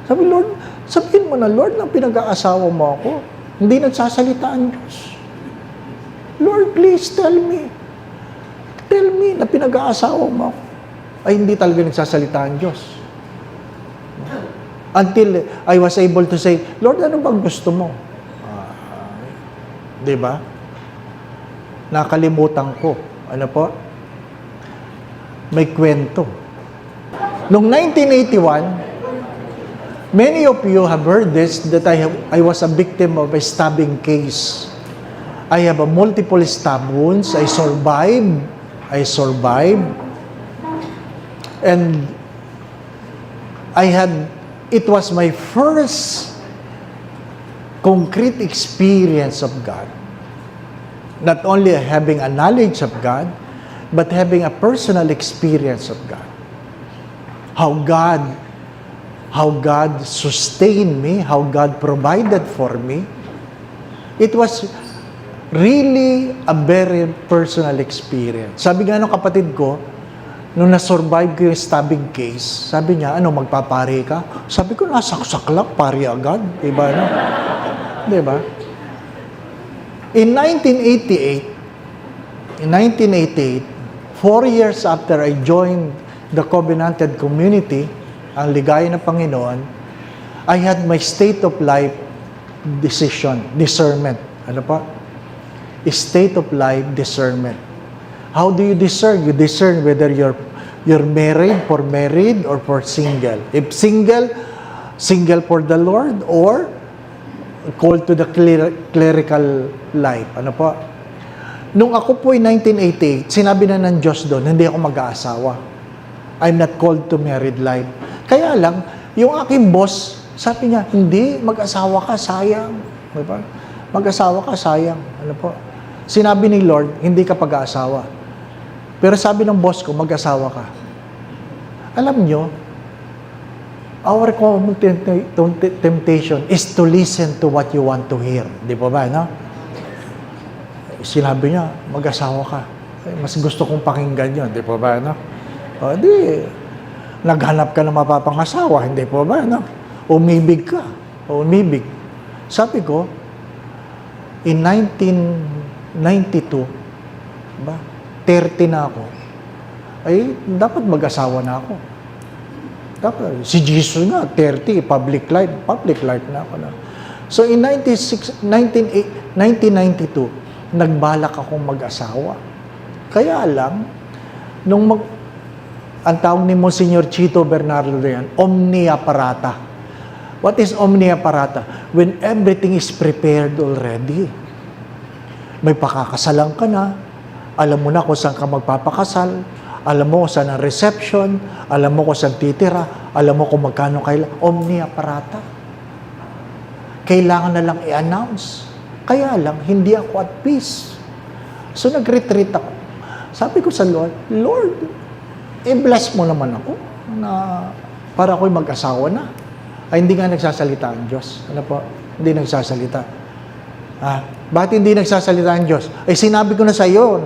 Sabi, Lord, sabihin mo na, Lord, na pinag-aasawa mo ako. Hindi nagsasalita ang Diyos. Lord, please tell me. Tell me na pinag-aasawa mo ako. Ay, hindi talaga nagsasalita ang Diyos. Until I was able to say, Lord, ano bang gusto mo? Di ba? Nakalimutan ko. Ano po? May kwento. Noong 1981, many of you have heard this, that I was a victim of a stabbing case. I have a multiple stab wounds. I survived. And it was my first concrete experience of God. Not only having a knowledge of God, but having a personal experience of God. How God sustained me, how God provided for me. It was really a very personal experience. Sabi nga ng kapatid ko, nung na-survive ko yung stabbing case, sabi niya, ano, magpapari ka? Sabi ko, nasaksak lang, pari agad. Diba, no? Diba? In 1988, 4 years after I joined the covenanted community, ang ligaya ng Panginoon, I had my state of life discernment. Ano pa? State of life discernment. How do you discern? You discern whether you're married or for single. If single for the Lord, or called to the clerical life. Ano po? Nung ako po ay 1988, sinabi na ng Diyos doon, hindi ako mag-aasawa. I'm not called to married life. Kaya lang, yung aking boss, sabi niya, hindi, mag-asawa ka, sayang. Diba? Mag-asawa ka, sayang. Ano po? Sinabi ni Lord, hindi ka pag-aasawa. Pero sabi ng boss ko, mag-asawa ka. Alam nyo, our common temptation is to listen to what you want to hear. Di ba ba, no? Sinabi niya, mag-asawa ka. Mas gusto kong pakinggan yun. Di ba ba, no? O, di, naghanap ka na mapapangasawa. Hindi po ba, no? Umibig ka. Umibig. Sabi ko, in 1992, ba, 30 na ako, ay dapat mag-asawa na ako. Dapat, si Jesus nga, 30, public life na ako na. So in 1992, nagbalak akong mag-asawa. Kaya lang, ang tawag ni Monsignor Chito Bernardo yan, omnia parata. What is omnia parata? When everything is prepared already. May pakakasalan ka na, alam mo na kung saan ka magpapakasal, alam mo kung saan ang reception, alam mo kung saan titira, alam mo kung magkano kailangan. Omnia parata. Kailangan na lang i-announce. Kaya lang, hindi ako at peace. So nag-retreat ako. Sabi ko sa Lord, Lord, i-bless mo naman ako na para ako'y mag-asawa na. Ay, hindi nga nagsasalita ang Diyos. Ano po? Hindi nagsasalita. Bakit hindi nagsasalita ang Diyos? Ay, sinabi ko na sa iyo,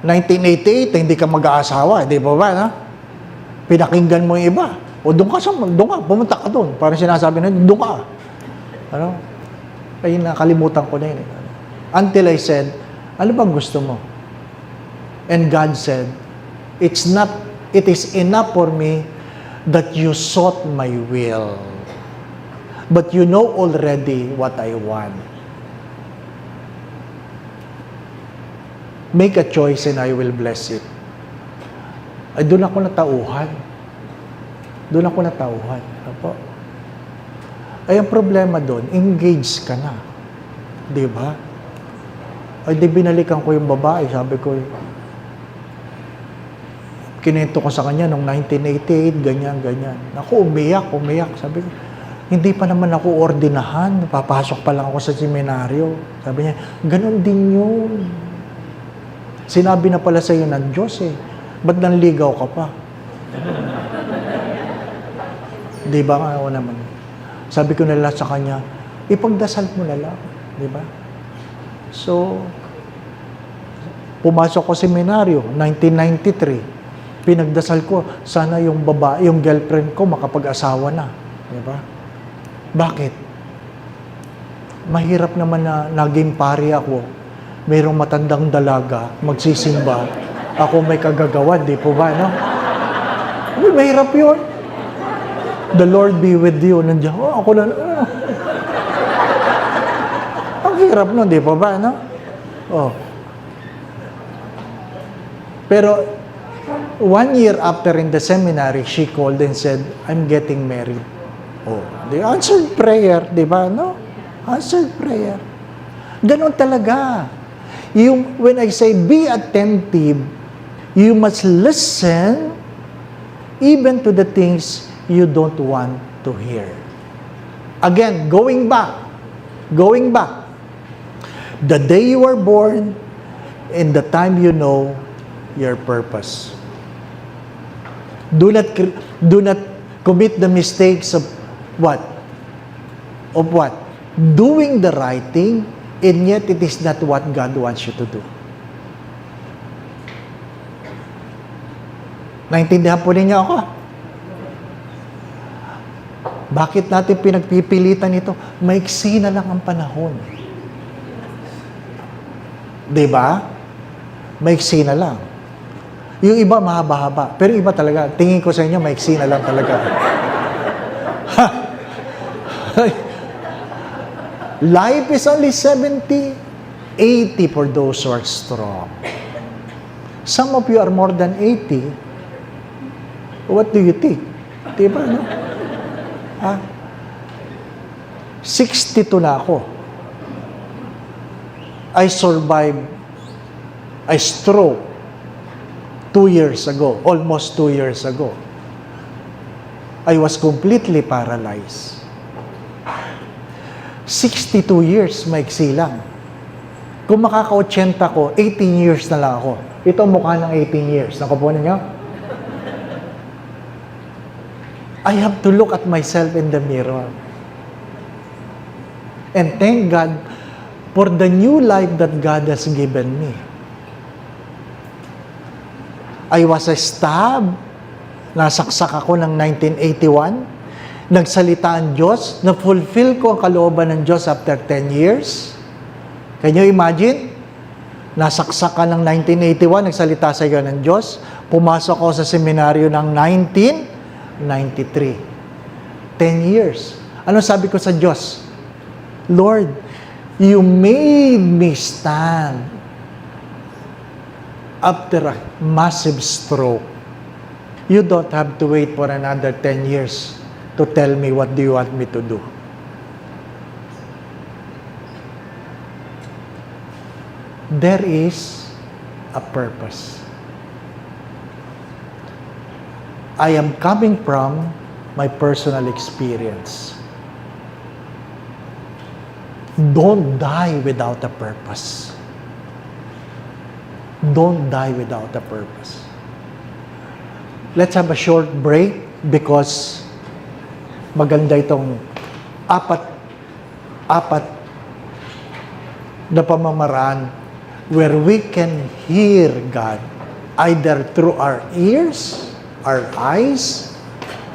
1988, hindi ka mag-aasawa. Hindi ba ba, na? Pinakinggan mo yung iba. O doon ka, pumunta ka doon. Parang sinasabi na, doon ka. Ano? Ay, nakalimutan ko na yun. Until I said, ano bang gusto mo? And God said, it is enough for me that you sought my will. But you know already what I want. Make a choice and I will bless it. Ay, doon ako natauhan. Doon ako natauhan. Opo. Ay, ang problema doon, engaged ka na. Di ba? Ay, di binalikan ko yung babae. Sabi ko, kinento ko sa kanya noong 1988, ganyan. Ako, umiyak. Sabi ko, hindi pa naman ako ordinahan. Papasok pa lang ako sa seminaryo. Sabi niya, ganun din yun. Sinabi na pala sa iyo ng Diyos Ba't nanligaw ka pa? Di ba nga ako naman? Sabi ko nila sa kanya, ipagdasal mo na lang. Di ba? So, pumasok ko seminaryo, 1993. Pinagdasal ko, sana yung babae, yung girlfriend ko makapag-asawa na. Di ba? Bakit? Mahirap naman na naging pari ako. Mayroong matandang dalaga, magsisimba. Ako may kagagawan, di po ba, no? Mahirap yun. The Lord be with you. Nandiyan, ako na. Ang hirap nun, di po ba, no? Pero, 1 year after in the seminary, she called and said, I'm getting married. The answered prayer, di ba, no? Answered prayer. Ganon talaga. When I say be attentive, you must listen even to the things you don't want to hear. Again, going back. The day you were born and the time you know your purpose. Do not commit the mistakes of what? Of what? Doing the right thing, and yet it is not what God wants you to do. Naintindihan po ninyo ako? Bakit natin pinagpipilitan ito? Maiksi na lang ang panahon. Diba? Maiksi na lang. Yung iba, mahaba-haba. Pero iba talaga, tingin ko sa inyo, maiksi na lang talaga. Life is only 70, 80 for those who are strong. Some of you are more than 80. What do you think? Diba, no? 62 na ako. I survived a stroke 2 years ago, almost 2 years ago. I was completely paralyzed. 62 years, maiksi lang. Kung makaka-80 ko, 18 years na lang ako. Ito ang mukha ng 18 years. Nakupunan niyo? I have to look at myself in the mirror. And thank God for the new life that God has given me. I was stabbed. Nasaksak ako ng 1981. Nagsalita ang Diyos. Na-fulfill ko ang kalooban ng Diyos after 10 years. Can you imagine? Nasaksak ka ng 1981, nagsalita sa iyo ng Diyos. Pumasok ako sa seminaryo ng 1993. 10 years. Ano sabi ko sa Diyos? Lord, you made me stand after a massive stroke. You don't have to wait for another 10 years to tell me what do you want me to do. There is a purpose. I am coming from my personal experience. Don't die without a purpose. Don't die without a purpose. Let's have a short break because maganda itong apat na pamamaraan where we can hear God either through our ears, our eyes,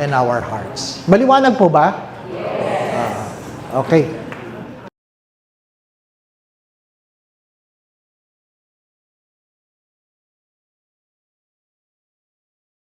and our hearts. Maliwanag po ba? Yes. Okay.